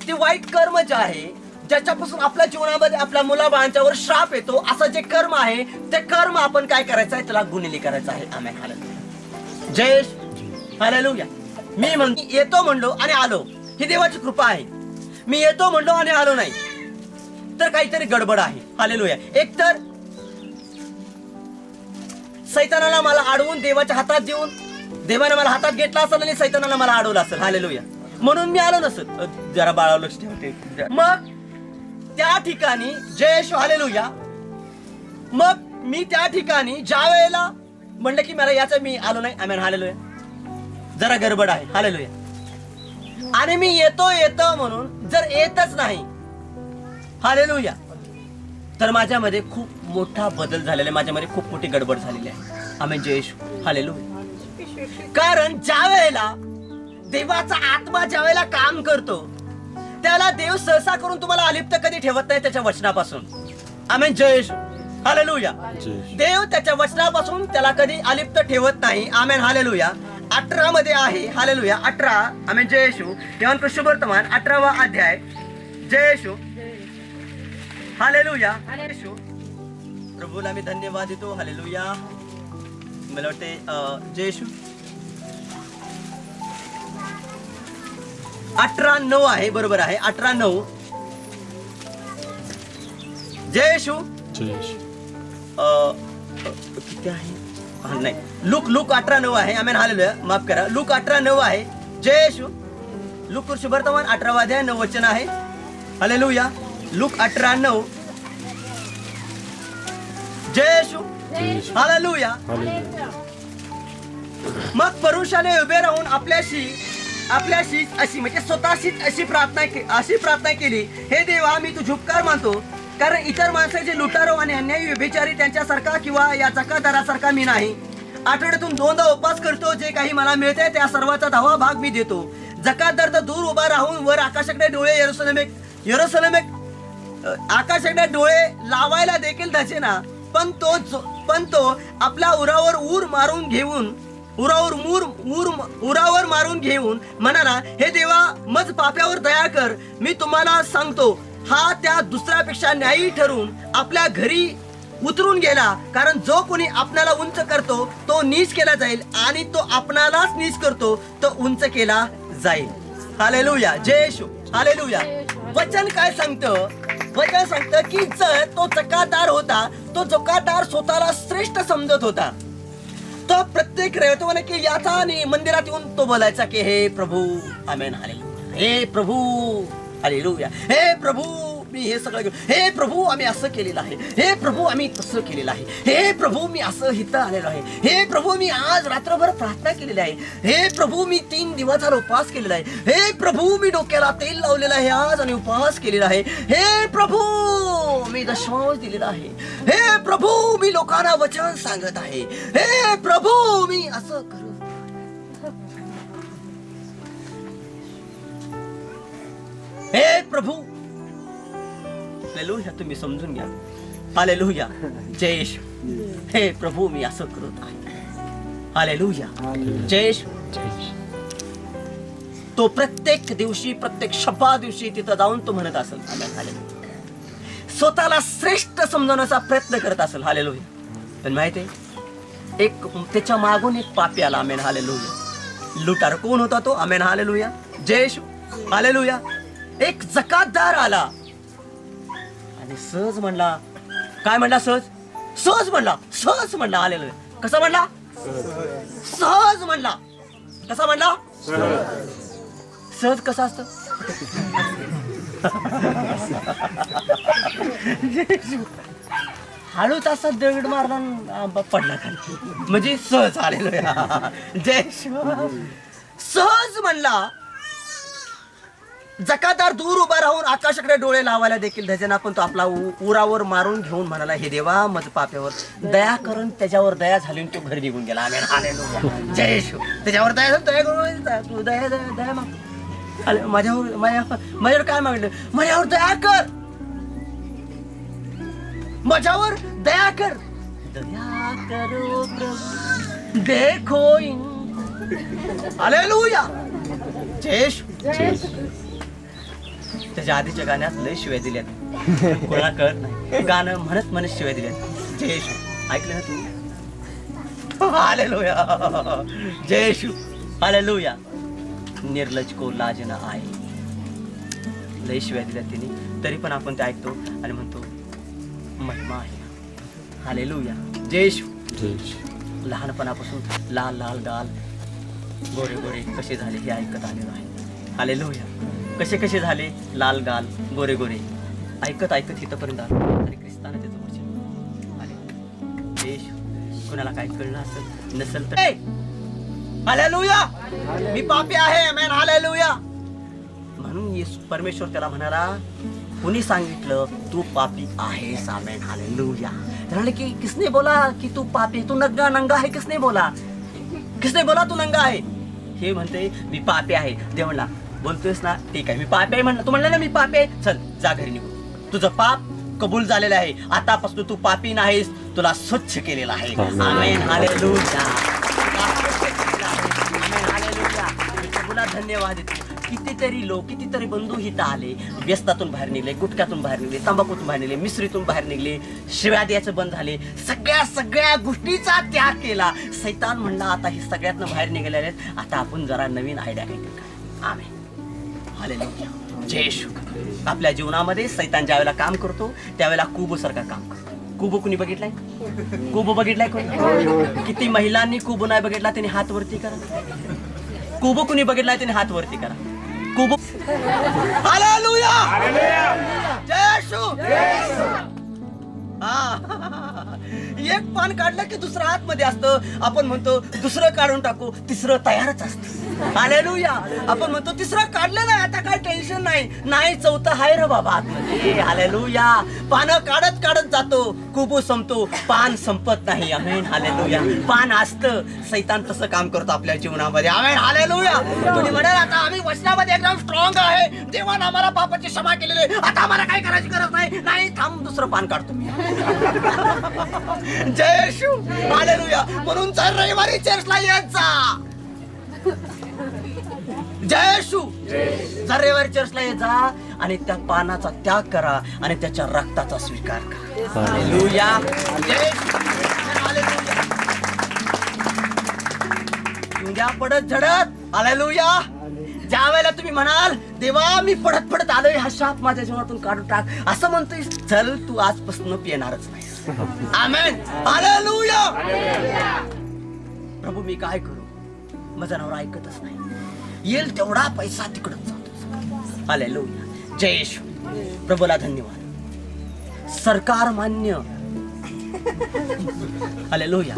ती वाईट कर्म जे आहे, ज्याच्यापासून आपल्या जीवनामध्ये आपल्या मुलाबाळांच्यावर श्राप येतो, असं जे कर्म आहे ते कर्म आपण काय करायचं आहे, त्याला गुन्हेली करायचं आहे. Amen, hallelujah. जय हालेलुया. मी येतो म्हणलो आणि आलो, ही देवाची कृपा आहे. मी येतो म्हणलो आणि आलो नाही तर काहीतरी गडबड आहे. हालेलुया. एकतर सैतानाला मला अडवून देवाच्या हातात देऊन देवाने मला हातात घेतला असेल आणि सैतानाला मला अडवलं असेल. हालेलुया. म्हणून मी आलो नसत. जरा बाळावर लक्ष ठेवते. मग त्या ठिकाणी जय येशू. हालेलुया. मग मी त्या ठिकाणी ज्या वेळेला म्हणलं की मला याचं मी आलो नाही. आमेन, हालेलुया. जरा गडबड आहे. हालेलुया. आणि मी येतो म्हणून जर येतच नाही, हालेलुया, तर माझ्यामध्ये खूप मोठा बदल झालेला आहे, माझ्यामध्ये खूप मोठी गडबड झालेली आहे. आमेन, जय येशू. हालेलुया. कारण ज्या वेळेला देवाचा आत्मा ज्या वेळेला काम करतो त्याला देव सहसा करून तुम्हाला अलिप्त कधी ठेवत नाही त्याच्या वचनापासून. आमेन, जय येशू. हालेलुया. देव त्याच्या वचनापासून त्याला कधी अलिप्त ठेवत नाही. आमेन, हालेलुया. 18 मध्ये आहे. हालेलुया. 18. आमेन, जय येशू. योहान कृष्ण वर्तमान 18वा अध्याय. जय येशू. हालेलुया. येशू. प्रभूला मी धन्यवाद देतो. हालेलुया. मला वाटते जय येशू. 18:9 आहे. बरोबर आहे. 18:9. जय येशू. किती आहे? नाही, लूक 18:9 आहे. Amen, hallelujah. माफ करा. लूक 18:9 आहे. जय येशू. लूक कृष्ण वर्तमान 18वा अध्याय 9 वचन आहे. हालेलुया. लूक 18:9. जय येशू. हालेलुया. मग परुषाने उभे राहून आपल्याशी अशी म्हणजे स्वतःशीच अशी प्रार्थना केली, हे देवा, मी तुझे उपकार मानतो, कारण इतर माणसाचे लुटारो आणि अन्यायी व्यभिचारी त्यांच्यासारखा किंवा या जकातदारासारखा मी नाही. आठवड्यातून 2दा उपवास करतो. जे काही मला मिळते त्या सर्वाचा 10वा भाग मी देतो. जकातदार तर दूर उभा राहून वर आकाशाकडे डोळे यरुसलेम आकाशाकडे डोळे लावायला देखील धसेना, पण तो आपल्या उरावर मारून घेऊन म्हणाला, हे देवा, मज पाप्यावर दया कर. मी तुम्हाला सांगतो, हा त्या दुसऱ्यापेक्षा न्यायी ठरून आपल्या घरी उतरून गेला. कारण जो कोणी आपणाला उंच करतो तो नीच केला जाईल, आणि तो आपणालाच नीच करतो तो उंच केला जाईल. हालेलुया. जय येशू. हालेलुया. वचन काय सांगतं? वचन सांगतं की जर तो जकातदार होता, तो जकातदार स्वतःला श्रेष्ठ समजत होता. तो प्रत्येक रविवारी की याचा आणि मंदिरात येऊन तो बोलायचा की हे प्रभू, आमेन, हालेलुया, हे प्रभू, हालेलुया, हे प्रभू, मी हे सगळं घेऊन, हे प्रभू, आम्ही असं केलेलं आहे, हे प्रभू, आम्ही तसं केलेलं आहे, हे प्रभू, मी असं हिथं आलेलो आहे, हे प्रभू, मी आज रात्रभर प्रार्थना केलेली आहे, हे प्रभू, मी 3 दिवस झाला उपवास केलेला आहे, हे प्रभू, मी डोक्याला तेल लावलेलं आहे आज आणि उपवास केलेला आहे, हे प्रभू, मी दशमांश दिलेला आहे, हे प्रभू, मी लोकांना वचन सांगत आहे, हे प्रभू, मी असं करत, हे प्रभू. हालेलुया. तुम्ही समजून घ्या, हालेलुया. जय येशू. हे प्रभू मी असं करत आहे. हालेलुया. जय येशू. तो प्रत्येक दिवशी प्रत्येक शब्दा दिवशी तिथं जाऊन तो म्हणत असेल हालेलुया. स्वतःला श्रेष्ठ समजवण्याचा प्रयत्न करत असेल. हालेलुया. पण माहितीये एक त्याच्या मागून एक पापी आला. आमेन. हालेलुया. लुटार कोण होता तो? आमेन. हालेलुया. जय येशू. हालेलुया. एक जकातदार आला आणि सहज म्हणला. काय म्हणला? सहज म्हणला. हालेलुया. कसा म्हणला? सहज म्हणला. कसा म्हणला? सहज कसा असतं? हळूच असा दगड मारला आंबा पडला खाली. म्हणजे सहज आलेलो. जय शिव. सहज म्हणला. जकातदार दूर उभा राहून आकाशाकडे डोळे लावायला देखील धजना, पण तो आपला उरावर मारून घेऊन म्हणाला, हे देवा मज पाप्यावर दया करून. त्याच्यावर दया झाली तो घरी निघून गेला. आमेन. हालेलुया. जय शिव. त्याच्यावर दया करून दया माग. माझ्यावर काय मागलं? माझ्यावर दया कर. माझ्यावर दया कर. दया करो प्रभु देखो. हालेलुया. जय शिव. त्याच्या आधीच्या गाण्यात लय शिव्या दिल्यात. कोणाला कळत नाही. गाणं म्हणत शिव्या दिल्यात. जय शिव. ऐकलं ना तुम्ही? हालेलुया. जय शिव. हालेलुया. निर्लज को लाज न आहे. लय शिव्या दिल्यात त्यांनी, तरी पण आपण ते ऐकतो आणि म्हणतो महिमा आहे. हालेलुया. जय शिव. लहानपणापासून लाल लाल गाल गोरे गोरे कसे झाले हे ऐकत आलेलो आहे. हालेलुया. कसे झाले लाल गाल गोरे गोरे ऐकत इथपर्यंत आलो. आणि ख्रिस्ताने त्याचं वचन आले. देश कोणाला काय कळलं असेल नसेल तर हालेलुया. मी पापी आहे. आमेन. हालेलुया. म्हणून परमेश्वर त्याला म्हणाला, कुणी सांगितलं तू पापी आहेस? आमेन. हालेलुया. त्याला की किसने बोला की तू पापी, तू नंगा आहे? किसने बोला तू नंगा आहे? हे म्हणते मी पापी आहे. देव म्हणला, बोलतोयस ना, ठीक आहे मी पापी आहे म्हणलं. तू म्हणला ना मी पापी आहे, चल जा घरी निघू. तुझं पाप कबूल झालेलं आहे. आतापासून तू पापी नाहीस, तुला स्वच्छ केलेलं आहे. आमेन. हालेलुया. तुला धन्यवाद देतो. कितीतरी बंधू इथं आले, व्यस्तातून बाहेर निघले, गुटख्यातून बाहेर निघले, तंबाखूतून बाहेर निघले, मिसरीतून बाहेर निघले, शिव्या द्यायचं बंद झाले, सगळ्या गोष्टीचा त्याग केला. सैतान म्हणला आता हे सगळ्यातनं बाहेर निघाले आहेत, आता आपण जरा नवीन आयडिया काहीतरी करू. आमेन. हालेलुया. जय येशू. आपल्या जीवनामध्ये सैतान ज्या वेळेला काम करतो त्यावेळेला कुबो सारखा काम करतो. कुबो कुणी बघितलाय? कुबो बघितलाय कोणी? किती महिलांनी कुबो नाही बघितला त्यांनी हात वरती करा. कुबो कुणी बघितलाय त्यांनी हात वरती करा. कुबो. हालेलुया. जय येशू. एक पान काढलं की दुसरं आतमध्ये असतं. आपण म्हणतो दुसरं काढून टाकू, तिसरं तयारच असतं. हालेलुया. आपण म्हणतो तिसरं काढलं नाही, आता काय टेन्शन नाही, चौथं हाय रे बाबा आतमध्ये. हालेलुया. पानं काढत जातो, कुबू संपतो, पान संपत नाही. आमेन. हालेलुया. पान असतं. सैतान तसं काम करतो आपल्या जीवनामध्ये. आमेन. हालेलुया. तुम्ही म्हणाल आता आम्ही वचनामध्ये एकदम स्ट्रॉंग आहे, देवानं आम्हाला पापाची क्षमा केलेली, आता आम्हाला काय करायची गरज नाही. थांब, दुसरं पान काढतो मी. जय येशू. हालेलुया. म्हणून जर रविवारी चर्चला येत जा. जय येशू. जर रविवारी चर्चला येत जा आणि त्या पानाचा त्याग करा आणि त्याच्या रक्ताचा स्वीकार करा. हालेलुया. जय येशू. हालेलुया. उद्या पडत झडत. हालेलुया. ज्या वेळेला तुम्ही म्हणाल देवा मी पडत आलोय, हा शाप माझ्या जीवनातून काढून टाक, असं म्हणतोय, चल तू आजपासून पिणारच नाही. आमेन. हालेलुया. प्रभू मी काय करू? माझा नवरा ऐकतच नाही. येईल तेवढा पैसा तिकडच जातो. हालेलुया. जय येशू. प्रभूला धन्यवाद. सरकार मान्य. हालेलुया.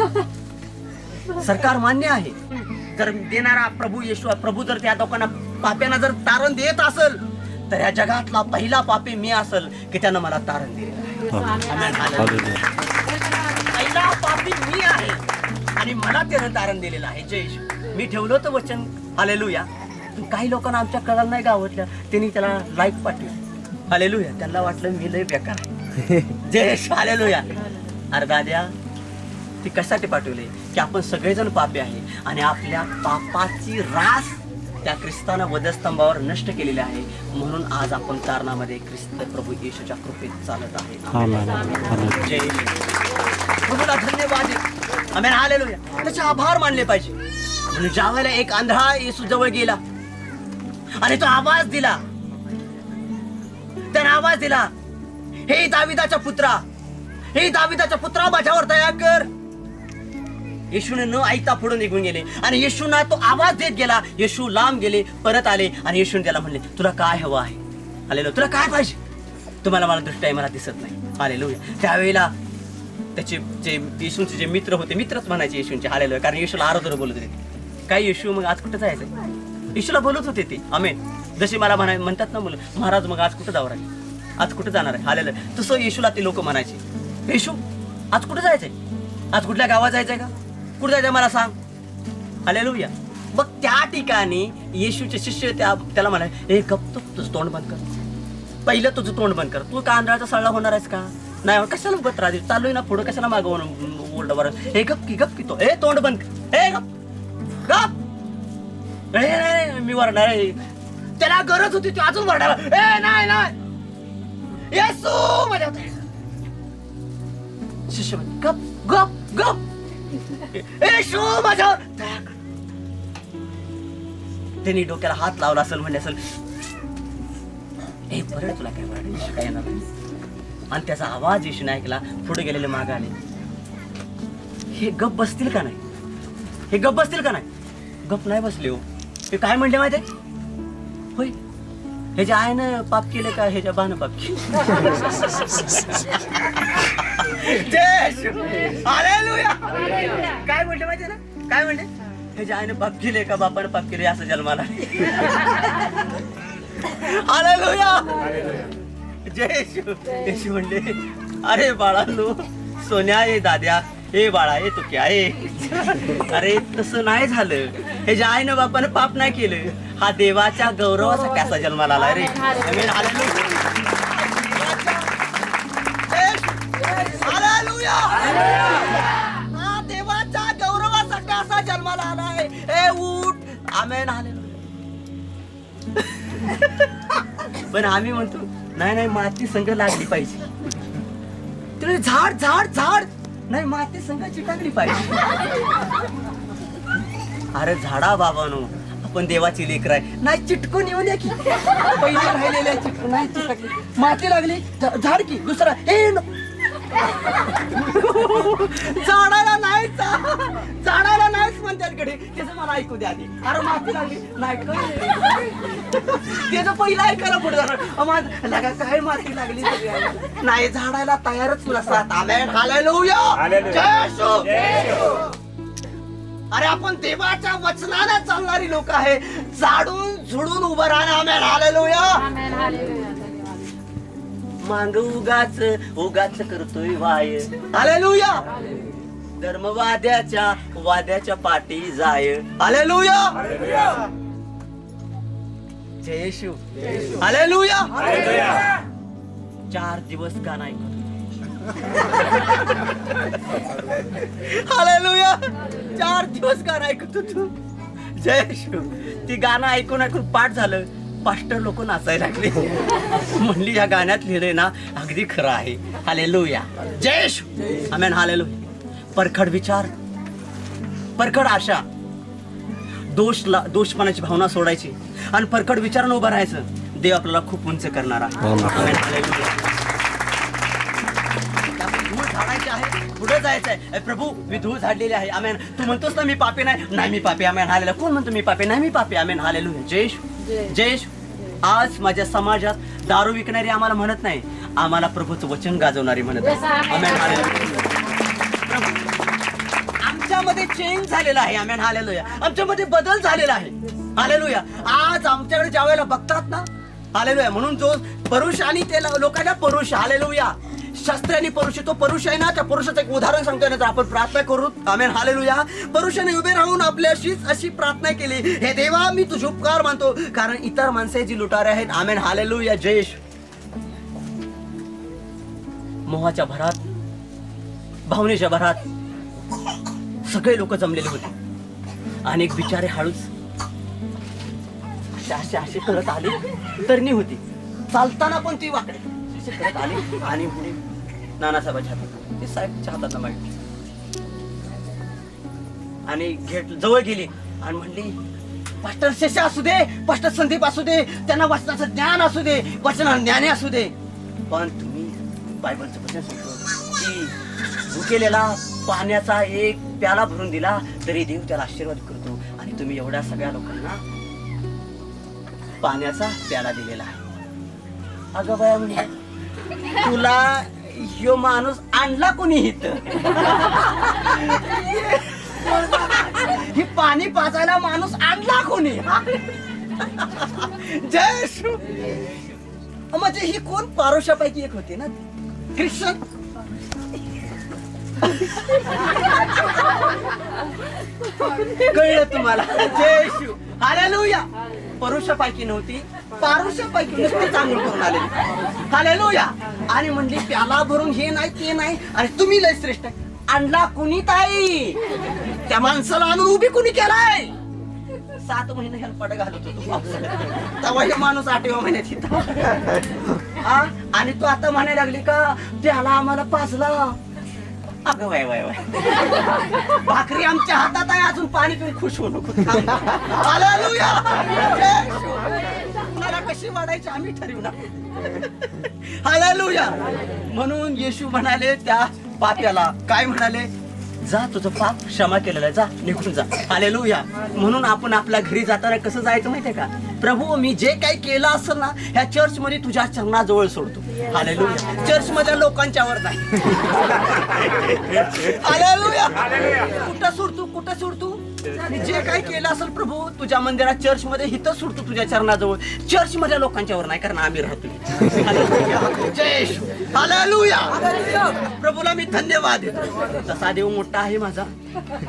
सरकार मान्य आहे. जर देणारा प्रभू येशू, प्रभू जर त्या लोकांना पाप्यांना जर तारण देत असेल तर या जगातला पहिला पापी मी असेल की त्यानं मला तारण दिलेलं आहे. पहिला पापी मी आहे आणि मला त्यानं तारण दिलेलं आहे. जय येशू. मी ठेवलं होतं वचन. हालेलुया. काही लोकांना आमच्या कळलं नाही गावातल्या, त्यांनी त्याला लाईक पाठवली. हालेलुया. त्यांना वाटलं मी लय बेकार आहे. जय हालेलुया. अरे दाद्या, ती कशासाठी पाठवले की आपण सगळेजण पापी आहे आणि आपल्या पापाची रास त्या ख्रिस्तानं वधस्तंभावर नष्ट केलेली आहे. म्हणून आज आपण तारणामध्ये ख्रिस्त प्रभू येशूच्या कृपेत चालत आहे. जय येशू. प्रभूला धन्यवाद. Amen hallelujah. त्याचे आभार मानले पाहिजे. म्हणून ज्या वेळेला एक आंधळा येशू जवळ गेला आणि तो आवाज दिला, त्याने आवाज दिला, हे दाविदाचा पुत्रा, हे दाविदाचा पुत्रा, माझ्यावर दया कर. येशूने न ऐकता पुढे निघून गेले आणि येशूना तो आवाज देत गेला. येशू लांब गेले, परत आले आणि येशूने त्याला म्हणले, तुला काय हवं आहे? हालेलुया. तुला काय पाहिजे? तुम्हाला मला दृष्टी आहे, मला दिसत नाही. हालेलुया. त्यावेळेला त्याचे जे येशूंचे जे मित्र होते, मित्रच म्हणायचे येशूंचे. हालेलुया. कारण येशूला आरोधर बोलत होते. काय येशू मग आज कुठं जायचं? येशूला बोलत होते ते. आमेन. जशी मला म्हणतात ना मुलं, महाराज मग आज कुठं जावं आहे, आज कुठं जाणार आहे? हालेलुया. तसं येशूला ते लोक म्हणायचे, येशू आज कुठं जायचंय? आज कुठल्या गावात जायचंय का? कुठं जायचंय मला सांग. हालेलुया. मग त्या ठिकाणी येशूचे शिष्य त्याला म्हणाले, ए गप्प, तुझं तोंड बंद कर. पहिलं तुझं तोंड बंद कर. तू कांदळाचा सळा होणार आहेस का? नाही. कशाला उगत राहते? चाललोय ना पुढं, कशाला मागवून ओरडा बरं? हे गप की तो. ए तोंड बंद कर. ए गप गप. मी वरणार आहे. त्याला गरज होती, ती अजून वरडायला. ए नाही नाही, येशू माझ्या शिष्य गप गप गप. येशू माझ्यावर दया कर. त्यांनी डोक्याला हात लावला असेल, म्हणजे असेल, हे बरं तुला काय बरं, येशू काय येणार नाही. आणि त्याचा आवाज येशूने ऐकला. पुढे गेलेले मागे आले. हे गप बसतील का नाही? हे गप बसतील का नाही? गप नाही बसले हो. हे काय म्हणले माहिती आहे? होय, ह्याच्या आईनं पाप केले का ह्याच्या बानं पाप केले? काय म्हणले माहिती ना? काय म्हणले? ह्याच्या आईनं पाप केले का बापानं पाप केले असं जन्माला? हालेलुया. जय येशू. येशू म्हणले, अरे बाळांनो, सोन्या ये दाद्या, हे बाळा ये तू क्या आहे? अरे तसं नाही झालं. हे जे आईनं बापानं पाप नाही केलं. हा देवाच्या गौरवासाठी असा जन्माला आला रे. आमेन. हालेलुया. हा देवाच्या गौरवासाठी असा जन्माला आलाय. ए उठ. आमेन. हालेलुया. पण आम्ही म्हणतो नाही नाही, माती संग लागली पाहिजे. तुला झाड झाड झाड नाही, माती संग चिटकली पाहिजे. अरे झाडा बाबानो, आपण देवाची लेकर आहे. नाही चिटकून येऊन द्या की. पहिले राहिलेल्या चिटकून नाही चिटकली, माती लागली, झाड की दुसरा. हे झाडाला नाही, झाडाला नाहीच म्हणतात कडे. त्याचं मला ऐकू द्या आधी. अरे माती लागली नाही, त्याचं पहिलं ऐकायला पुढे जाणार. लगा काय माती लागली नाही, झाडाला तयारच नसतात. आमेन. हालेलुया. जय येशू. अरे आपण देवाच्या वचनाला चालणारी लोक आहे. झाडून झुडून उभं राहणं. आमेन. हालेलुया. आमेन. हालेलुया. मांग उगाच करतोय वाय. हालेलुया. धर्मवाद्याच्या पाठी जाय. हालेलुया. जय येशू. हालेलुया. 4 दिवस गाणं ऐकतो. हालेलुया. 4 दिवस गाणं ऐकतो तू. जय येशू. ती गाणं ऐकून ऐकून पाठ झालं. पास्टर लोक नाचायला लागले. म्हणली या गाण्यात लिहिलंय ना, अगदी खरं आहे. हालेलुया. जय येशू. आमेन. हालेलुया. परखड विचार, परखड आशा, दोषपणाची भावना सोडायची आणि परखड विचारानं उभं राहायचं. देव आपल्याला खूप उंच करणारा. आमेन. हालेलुया. धूळ झाडायची आहे, पुढे जायचं आहे. प्रभू मी धूळ झाडलेली आहे. आमेन. तू म्हणतोस ना मी पापी नाही. नाही मी पापी. आमेन. हालेलुया. कोण म्हणतो मी पापी? नाही मी पापी. आमेन. हालेलुया. जय येशू. जय येशू. आज माझ्या समाजात दारू विकणारी आम्हाला म्हणत नाही, आम्हाला प्रभूचं वचन गाजवणारी म्हणत आहे. आमेन. हालेलुया. आमच्यामध्ये चेंज झालेला आहे. आमेन. हालेलुया. आमच्यामध्ये बदल झालेला आहे. हालेलुया. आज आमच्याकडे ज्या वेळेला बघतात ना, हालेलुया, म्हणून जो परुष आणि ते लोकांना परुष, हालेलुया, शास्त्राने परुष, तो परुष आहे ना, त्या पुरुषाचं एक उदाहरण सांगतोय ना, तर आपण प्रार्थना करू. आमेन. हालेलुया. पुरुषाने उभे राहून आपल्याशीच अशी प्रार्थना केली, हे देवा मी तुझे उपकार मानतो, कारण इतर माणसे जी लुटारे आहेत. आमेन. हालेलुया. जय येशू. मोहाच्या भरात, भावनेच्या भरात सगळे लोक जमलेले होते. आणि एक बिचारे हळूच असे करत आले. तरणी होती, चालताना पण ती वाकडे असे करत आली आणि पुढे नानासाहेबांच्या हातात ते साहेबच्या हातात मागितली आणि जवळ गेली आणि म्हणली, पास्टर शेषा असू दे, पास्टर संदीप असू दे, त्यांना वचनाचं ज्ञान असू दे, वचना ज्ञानी असू दे, पण तुम्ही बायबलचं वचन सांगतो की भुकेलेला पाण्याचा एक प्याला भरून दिला तरी देव त्याला आशीर्वाद करतो, आणि तुम्ही एवढ्या सगळ्या लोकांना पाण्याचा प्याला दिलेला आहे. अगं बाया म्हणे, तुला ह्यो माणूस आणला कोणी इथं? ही पाणी पाजायला माणूस आणला कोणी? जय श्री. म्हणजे ही कोण? पारोशापैकी एक होती ना, ख्रिश्चन. कळलं तुम्हाला? जय शिव. हालेलुया. परुषापैकी नव्हती, पारुषापैकी नुसते चांगलं करून आले. हालेलुया. आणि म्हणली प्याला भरून हे नाही ते नाही, आणि तुम्ही लय श्रेष्ठ. आणला कुणी ताई? त्या माणसाला आणून उभी कुणी केलाय? 7 महिने हेलपाट घालत होतो तेव्हा हे माणूस 8व्या महिन्यात येतो. आणि तू आता म्हणायला लागली का त्याला आम्हाला पाजला? अगं वाय वाय वाय, भाकरी आमच्या हातात आहे, अजून पाणी पिऊन खुश होऊ नको. हालेलुया. कुणाला कशी वाढायची आम्ही ठरवणार. हालेलुया. म्हणून येशू म्हणाले त्या पाप्याला, काय म्हणाले? जा, तुझं पाप क्षमा केलेलं आहे, जा निघून जा. हालेलुया. म्हणून आपण आपल्या घरी जाताना कसं जायचं माहितीये का? प्रभू, मी जे काही केलं असेल ना ह्या चर्च मध्ये तुझ्या चरणाजवळ सोडतो. हालेलुया. चर्च मधल्या लोकांच्यावर नाही. हालेलुया. कुठं सोडतो? कुठं सोडतो? जे काही केलं असेल प्रभू तुझ्या मंदिरात, चर्च मध्ये, इथं सोडतो तुझ्या चरणाजवळ. चर्च मधल्या लोकांच्यावर नाही, कारण आम्ही राहतो. जय श्री. हालेलुया. प्रभूला मी धन्यवाद देतो. तसा देव मोठा आहे माझा.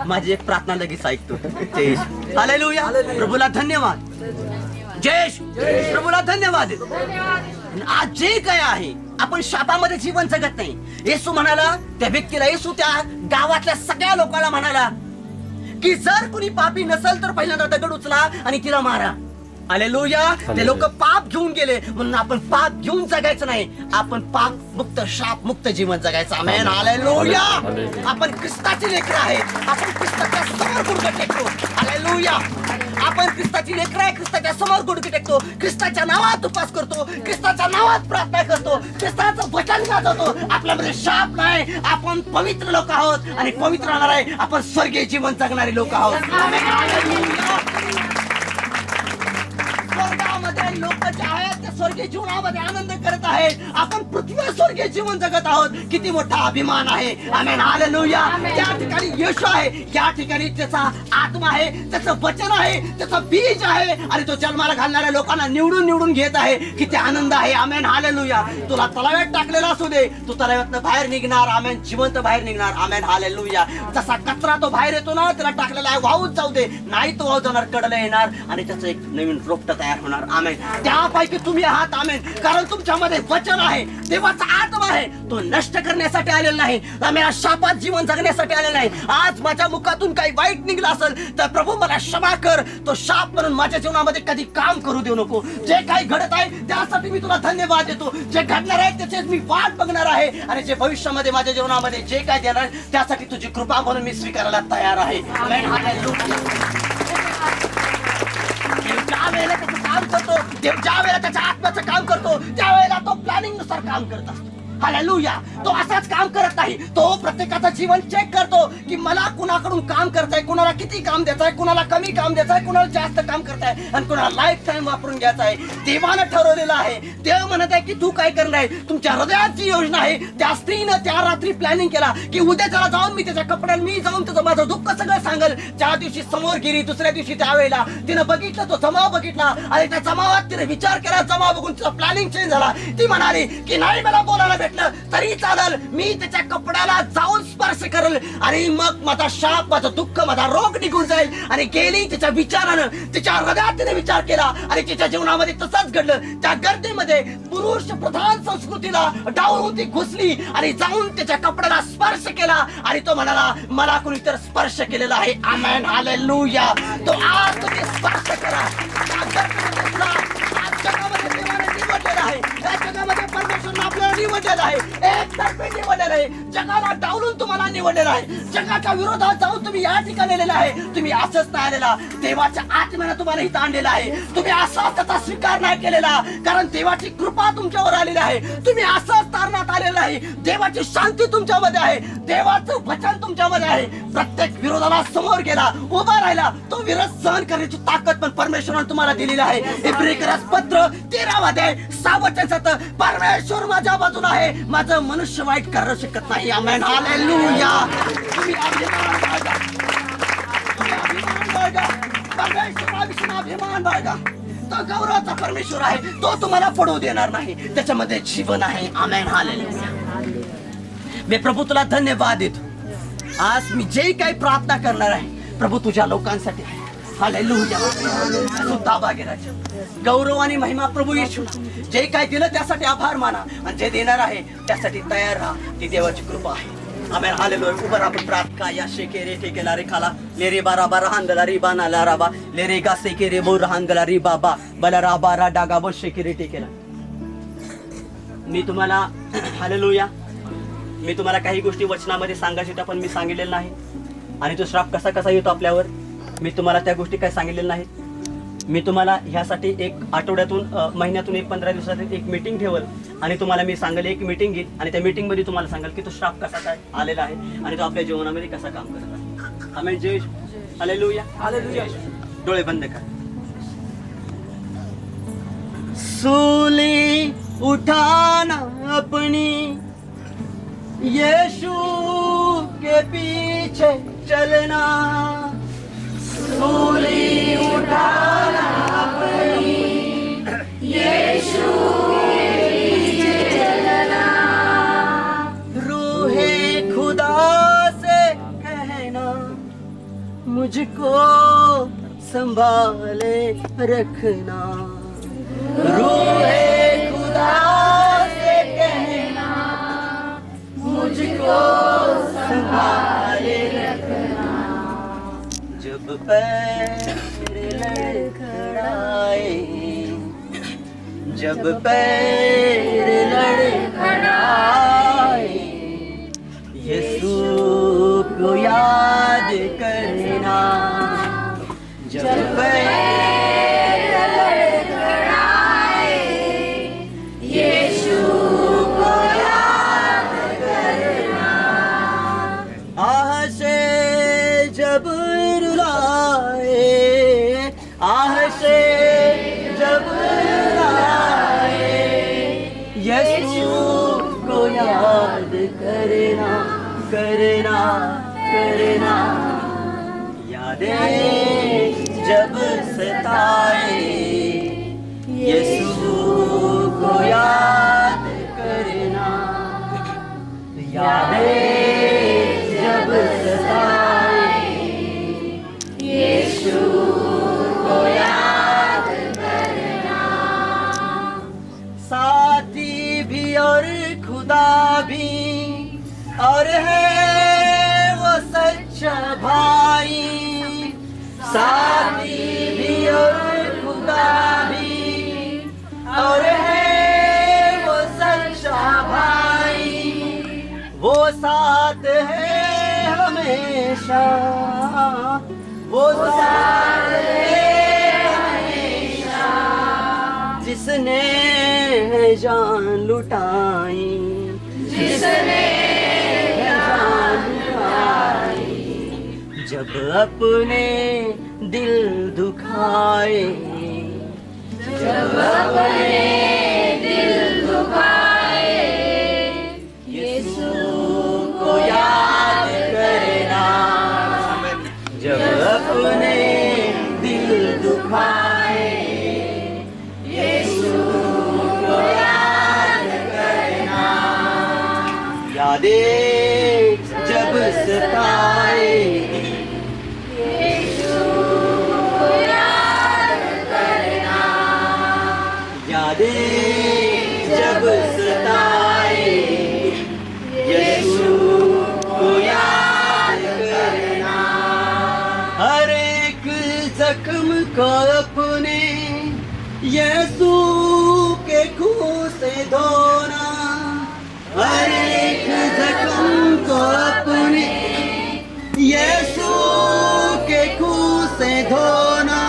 माझी एक प्रार्थना लगेच ऐकतो. जय श्री. हालेलुया. प्रभूला धन्यवाद. जय श्री. प्रभूला धन्यवाद देतो. आज जे काय आहे, आपण शापामध्ये जीवन जगत नाही. येशू म्हणाला त्या व्यक्तीला, येशू त्या गावातल्या सगळ्या लोकांना म्हणाला की जर कुणी पापी नसेल तर पहिल्यांदा दगड उचला आणि तिला मारा. हालेलुया. ते लोक पाप घेऊन गेले, म्हणून आपण पाप घेऊन जगायचं नाही, आपण पाप मुक्त, शाप मुक्त जीवन जगायचं. आमेन. हालेलुया. आपण ख्रिस्ताची लेकरं आहे. आपण ख्रिस्ताच्या समोर गुडघे टेकतो. हालेलुया. आपण ख्रिस्ताची लेकरं आहे, ख्रिस्ताच्या समोर गुडघे टेकतो, ख्रिस्ताच्या नावात उपास करतो, ख्रिस्ताच्या नावात प्रार्थना करतो, ख्रिस्ताचं वचन गाजवतो. आपल्यामध्ये शाप नाही, आपण पवित्र लोक आहोत, आणि पवित्र राहणार आहे. आपण स्वर्गीय जीवन जगणारे लोक आहोत. हालेलुया. स्वर्गामध्ये लोक जे आहेत ते स्वर्गीय जीवनामध्ये आनंद करत आहेत. आपण पृथ्वीवर स्वर्गीय जीवन जगत आहोत. किती मोठा अभिमान आहे. आमेन. हालेलुया. त्या ठिकाणी येशू आहे, या ठिकाणी त्याचा आत्मा आहे, त्याचं वचन आहे, त्याचं बीज आहे, आणि तो जन्माला घालणाऱ्या लोकांना निवडून निवडून घेत आहे. किती आनंद आहे. आमेन. हालेलुया. तुला तलाव्यात टाकलेला असू दे, तू तलाव्यातनं बाहेर निघणार. आमेन. जिवंत बाहेर निघणार. आमेन. हालेलुया. जसा कचरा तो बाहेर येतो ना, त्याला टाकलेला आहे, वाहूच जाऊ दे, नाही तो वाहू जाणार, कडला येणार, आणि त्याचं एक नवीन रोपट तयार होणार. आमेन. त्यापैकी तुम्ही आहात. आमेन. कारण तुमच्यामध्ये वचन आहे, देवाचा आत्मा आहे. तो नष्ट करण्यासाठी आलेला नाही, आम्ही शापात जीवन जगण्यासाठी आलेला नाही. आज माझ्या मुखातून काही वाईट निघलं असेल तर प्रभू मला क्षमा कर. तो शाप म्हणून माझ्या जीवनामध्ये कधी काम करू देऊ नको. जे काही घडत आहे त्यासाठी मी तुला धन्यवाद देतो. जे घडणार आहे त्याचे मी वाट बघणार आहे, आणि जे भविष्यामध्ये माझ्या जीवनामध्ये जे काय देणार त्यासाठी तुझी कृपा म्हणून मी स्वीकारायला तयार आहे. आमेन. हालेलुया. ज्या वेळेला त्याचं काम करतो, ज्या वेळेला त्याच्या आत्म्याचं काम करतो, त्यावेळेला तो प्लॅनिंग नुसार काम करत असतो. हालेलुया. तो असाच काम करत नाही. तो प्रत्येकाचं जीवन चेक करतो की मला कुणाकडून काम करताय, कुणाला किती काम द्यायचंय, कुणाला कमी काम द्यायचंय, कुणाला जास्त काम करताय, आणि कुणाला लाईफ टाइम वापरून घ्यायचं आहे. देवानं ठरवलेलं आहे. देव म्हणत आहे की तू काय करणार आहे. तुमच्या हृदयाची योजना आहे. त्या स्त्रीनं त्या रात्री प्लॅनिंग केला की उद्या त्याला जाऊन मी त्याच्या कपड्यात मी जाऊन त्याचं माझं दुःख सगळं सांगल. ज्या दिवशी समोर गेली, दुसऱ्या दिवशी त्यावेळेला तिनं बघितलं, तो जमाव बघितला, आणि त्या जमावात तिने विचार केला. जमाव बघून तिचा प्लॅनिंग चेंज झाला. ती म्हणाली की नाही, मला बोलायला भेटलं वाटलं तरी चालेल, मी त्याच्या कपड्याला जाऊन स्पर्श करेल आणि मग माझा शाप, माझं दुःख, माझा रोग निघून जाईल. आणि गेली तिच्या विचारानं, तिच्या हृदयात तिने विचार केला आणि तिच्या जीवनामध्ये तसंच घडलं. त्या गर्दीमध्ये पुरुष प्रधान संस्कृतीला डावलून ती घुसली आणि जाऊन त्याच्या कपड्याला स्पर्श केला आणि तो म्हणाला, मला कोणीतरी स्पर्श केलेला आहे. Amen, hallelujah. तो आज तुम्ही स्पर्श करा. जगामध्ये देवाने निवडलेलं आहे, या जगामध्ये परमेश्वरने आपल्याला निवडलेलं आहे, एकतर्फे निवडलेलं आहे, जगाला डावलून तुम्हाला निवडलेलं आहे, जगाच्या विरोधात जाऊन तुम्ही या ठिकाणी आलेला आहे. तुम्ही असंच नाही आलेला, देवाच्या आत्म्याने तुम्हाला इथं आणलेलं आहे. तुम्ही असाच त्याचा स्वीकार नाही केलेला, कारण देवाची कृपा तुमच्यावर आलेली आहे. तुम्ही असंच तारणात आलेला आहे. देवाची शांती तुमच्यामध्ये आहे, देवाचं वचन तुमच्यामध्ये आहे. प्रत्येक विरोधाला समोर गेला, उभा राहिला, तो विरोध सहन करण्याची ताकद पण परमेश्वराने तुम्हाला दिलेली आहे. इब्रियकरास पत्र 13 अध्याय 6 वचन सांगतं, परमेश्वर माझ्या बाजूला आहे, माझं मनुष्य वाईट करू शकत नाही. आमेन, हालेलुया. तुम्ही अभिमान बाळगा, तुम्ही अभिमान बाळगा, परमेश्वराविषयी अभिमान बाळगा. तो गौरवाचा परमेश्वर आहे, तो तुम्हाला पडू देणार नाही, त्याच्यामध्ये जीवन आहे. Amen, hallelujah. मी प्रभू तुला धन्यवाद देतो. आज मी जे काही प्रार्थना करणार आहे प्रभू तुझ्या लोकांसाठी आहे. हालेलुया. सुद्धा भाग्यराज, गौरव आणि महिमा प्रभू येशू. जे काही दिलं त्यासाठी आभार माना आणि जे देणार आहे त्यासाठी तयार राहा. ती देवाची कृपा आहे. Amen, hallelujah. उभं आपण प्रार्थना या शेकेरे ठेकेला रे खाला लेरे बारा बारा हांदला री बाना ला राबा लेरे गा सेकेरे बोर हांदला री बाबा बला रा बारा डागा बो शेकेरे ठेकेला. मी तुम्हाला हालेलुया, मी तुम्हाला काही गोष्टी वचनामध्ये सांगायच्या होत्या पण मी सांगितलेलं नाही. आणि तो श्राप कसा कसा येतो आपल्यावर, मी तुम्हाला त्या गोष्टी काही सांगितलेल्या नाहीत. मी तुम्हाला ह्यासाठी एक आठवड्यातून महिन्यातून 15 दिवसातून एक मीटिंग ठेवल आणि तुम्हाला मी सांगेल, एक मीटिंग घेईल आणि त्या मीटिंग मध्ये तुम्हाला सांगाल की तो श्राप कसा काय आलेला आहे आणि तो आपल्या जीवनामध्ये कसा काम करत आहे. आमेन, जय हालेलुया. हालेलुया. डोळे बंद कर. सूली उठाना अपनी, यीशु के पीछे चलना. सूली उठाना अपनी, यीशु के पीछे चलना. रूहे खुदा से कहना, मुझको संभाले रखना. रूहे खुदा से कहना, मुझको संभाले रखना. जब पैर लड़खड़ाए, जब पैर लड़खड़ाए, यीशु को याद करना. जब पैर लड़खड़ाए, यीशु को याद करना. आह से जब रुलाए, आह से जब रुलाए, यीशु को याद करना. करना करना. यादें जब सताए, यीशु को याद करना. यादें जब सताए, यीशु को याद करना. साथी भी और खुदा भी और है वो सच्चा भाई. साथी भी और खुदा भी और है वो सच्चा भाई. वो साथ है हमेशा, वो साथ है हमेशा. जिसने जान लुटाई, जिसने जान लुटाई. जब अपने दिल दुखाए, जब अपने दिल दुखाए, यीशु को याद करना. जब अपने दिल दुखाए, यीशु को याद करना. यादें जब सताए, यादें जब सताए, यीशु को याद करना। हर एक जख्म को अपने यीशु के खून से धोना, हर एक जख्म को अपने यीशु के खून से धोना।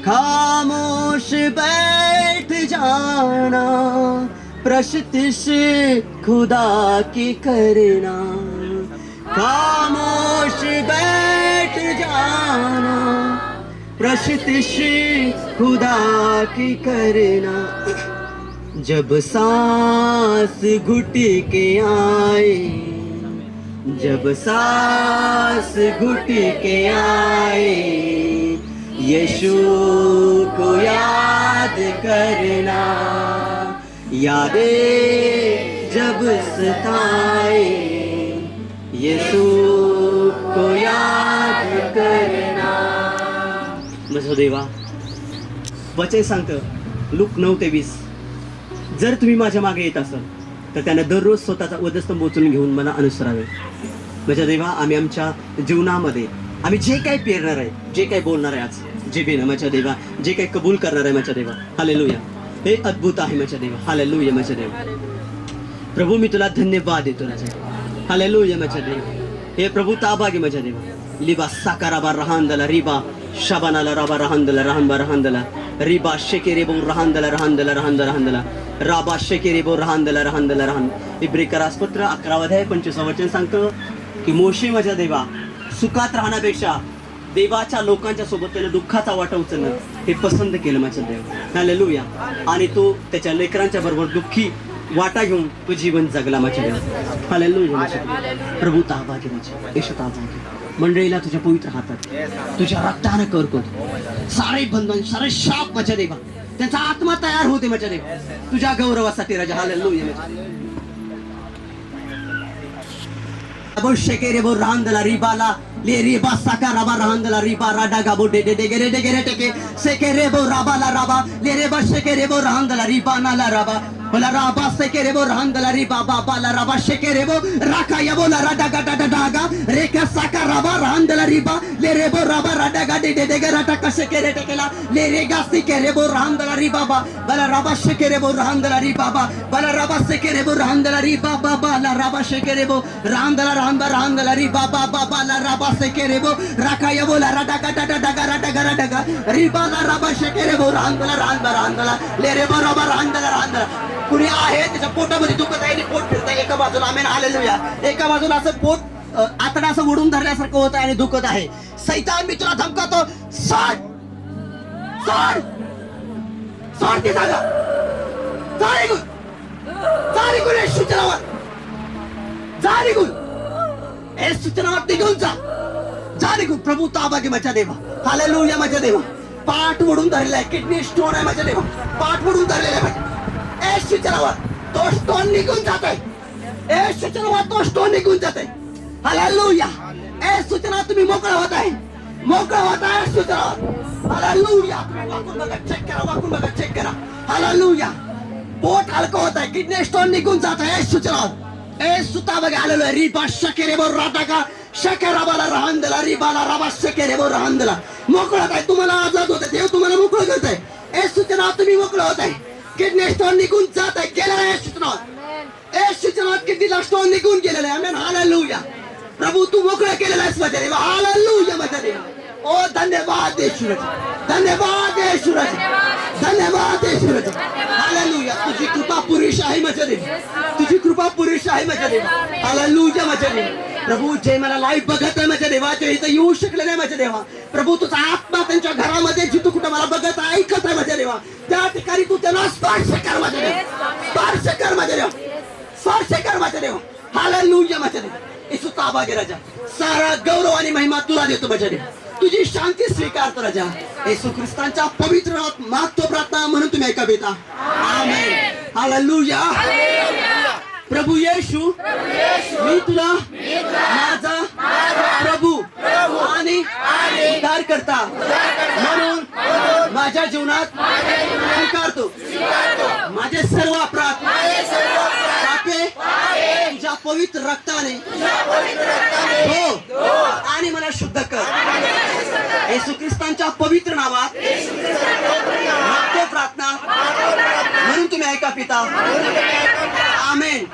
खामोश बैठ जाना, प्रस्तुति खुदा की करना। खामोश बैठ जाना, प्रस्तुति खुदा की करना। जब सांस घुट के आए, जब सांस घुट के आए, यीशु को याद करना। यादें जब सताए, यीशु को याद करना। माझा देवा, वचन सांगतं लूक 9:20, जर तुम्ही माझ्या मागे येत असाल तर त्यानं दररोज स्वतःचा वधस्तंभ उचलून घेऊन मला अनुसरावे. माझ्या देवा, आम्ही आमच्या जीवनामध्ये आम्ही जे काही पेरणार आहे, जे काही बोलणार आहे आज जिभेनं माझ्या देवा, जे काही कबूल करणार आहे माझ्या देवा, हालेलुया, हे अद्भुत आहे माझ्या देवा. हालेलुया माझ्या देवा. प्रभू मी तुला धन्यवाद देतो माझ्या देवा. हालेलुया माझ्या देवा. हे प्रभू ताबा घे माझ्या देवा. लिबा साकाराबा रहांदला रिबा शबानाला राबा रहांदला रहांबा रहांदला रिबा शेकेरेबो रहांदला रहांदला रहांदला रहांदला राबा शेकेरेबो रहांदला रहांदला रहांद. इब्रिकरासपत्र 11:25 वचन सांगतं की मोशे माझ्या देवा सुखात राहण्यापेक्षा देवाच्या लोकांच्या सोबत त्यानं दुःखाचा वाटा उचलणं हे पसंत केलं माझ्या देव. हालेलुया. आणि तो त्याच्या लेकरांच्या बरोबर दुःखी वाटा घेऊन तो जीवन जगला माझ्या देव. हालेलुया माझ्या देव. प्रभू ताबा घे माझ्या, येशू ताबा घे. मंडळीला तुझ्या पवित्र हातात तुझ्या रक्तानं कर सारे बंधन, सारे शाप माझ्या देवा, त्यांचा आत्मा तयार होते माझ्या देव तुझ्या गौरवासाठी राजा. हालेलुया माझ्या. शेकेरेबो रांदला रिबाला ले रिबा साका राबा रांदला रिबा राडा गाबो डे डे डे गेरे डे गेरे टेके सेकेरेबो राबाला राबा ले रेबा शेकेरेबो रांदला रिबा नाला राबा बोला राबा सेकेरेबो रांदला रिबा बाबाला राबा शेकेरेबो राका याबोला राडा गाडा डागा रेका साका राबा रांदला रिबा ले रेबो राबा राडा गाडे डे डे गेरा टाका शेकेरे टेकेला ले रेगा सेकेरेबो रांदला रिबा बा बोला राबा शेकेरेबो रांदला रिबा बा बोला राबा सेकेरेबो रांदला रिबा बाबा ला राबा शेकेरेबो रांदला रांबा रांदला रिबा बाबा ला राबा सेकेरेबो राका याबोला राडा गाडा डागा राडा गारा डागा रिबा ला राबा शेकेरेबो रांदला रांबा रांदला ले रेबो राबा रांदला रांदला. कुणी आहे त्याच्या पोटामध्ये दुखत आहे आणि पोट फिरत आहे एका बाजूला. Amen hallelujah. एका बाजूला असं पोट आतडा असं ओढून धरल्यासारखं होत आहे आणि दुखत आहे. सैतान मी तुला धमकावतो, सोड सोड सोड ती जागा. जा निघून, जा निघून या सूचनावर, जा निघून, हे सूचनावर निघून जा, जा निघून. प्रभू ताबा घे माझ्या देवा. हालेलुया माझ्या देवा. पाठ ओढून धरलाय, किडनी स्टोन आहे माझ्या देवा, पाठ ओढून धरलेला आहे. ए सूचनावर तो स्टोन निघून जात आहे. ए सूचनावर तो स्टोन निघून जात आहे. हालेलुया. ए सूचना तुम्ही मोकळा होत आहे, मोकळा होत आहे सूचनावर. हालेलुया. वाकून बघा, चेक करा, वाकून बघा, चेक करा. हालेलुया. पोट हलकं होत आहे, किडनी स्टोन निघून जात आहे सूचनावर. ए सुता बघा. हालेलुया. रिबा शकेरेबो राटाका शकेराबाला राहंदला रिबाला राबा शकेरेबो राहंदला. मोकळा आहे, तुम्हाला आजाद होत आहे, देव तुम्हाला मोकळं करत आहे. ए सूचना तुम्ही मोकळं होत आहे. किडनी स्टोन निघून जात आहे, गेलेला आहे सूचनावर. ए सूचनावर किडनीला स्टोन निघून गेलेला आहे. Amen hallelujah. प्रभू तू मोकळं केलेला आहेस माझ्या देवा. हालेलुया माझ्या देवा. ओ धन्यवाद येशूराजा, धन्यवाद येशूराजा, धन्यवाद येशूराजा. हालेलुया. तुझी कृपा पुरेशी आहे माझ्या देवा, तुझी कृपा पुरेशी आहे माझ्या देवा. हालेलुया माझ्या देवा. प्रभू जे मला लाईव्ह बघत आहे माझ्या देवा, जे इथं येऊ शकले नाही माझ्या देवा, प्रभू तुझा आत्मा त्यांच्या घरामध्ये जिथं कुठं मला बघत ऐकत आहे माझ्या देवा, त्या ठिकाणी तू त्यांना स्पर्श कर माझ्या देवा, स्पर्श कर माझ्या देवा, स्पर्श कर माझ्या देवा. हालेलुया माझ्या देवा. येशू ताबा घे राजा. सारा गौरव आणि महिमा तुला देतो माझ्या देवा. तुझी शांती स्वीकारतो राजा. येशू ख्रिस्तांच्या पवित्र नामात मागतो प्रार्थना म्हणून तुम्ही ऐका बेटा. आमेन. हालेलुया. प्रभू येशू मी तुला माझा प्रभू आणि उद्धार करता म्हणून माझ्या जीवनात स्वीकारतो. माझे सर्व अपराध पापे तुझ्या पवित्र रक्ताने धो आणि मला शुद्ध कर. येशू ख्रिस्तांच्या पवित्र नावात मागतो प्रार्थना म्हणून तुम्ही ऐका पिता. आमेन.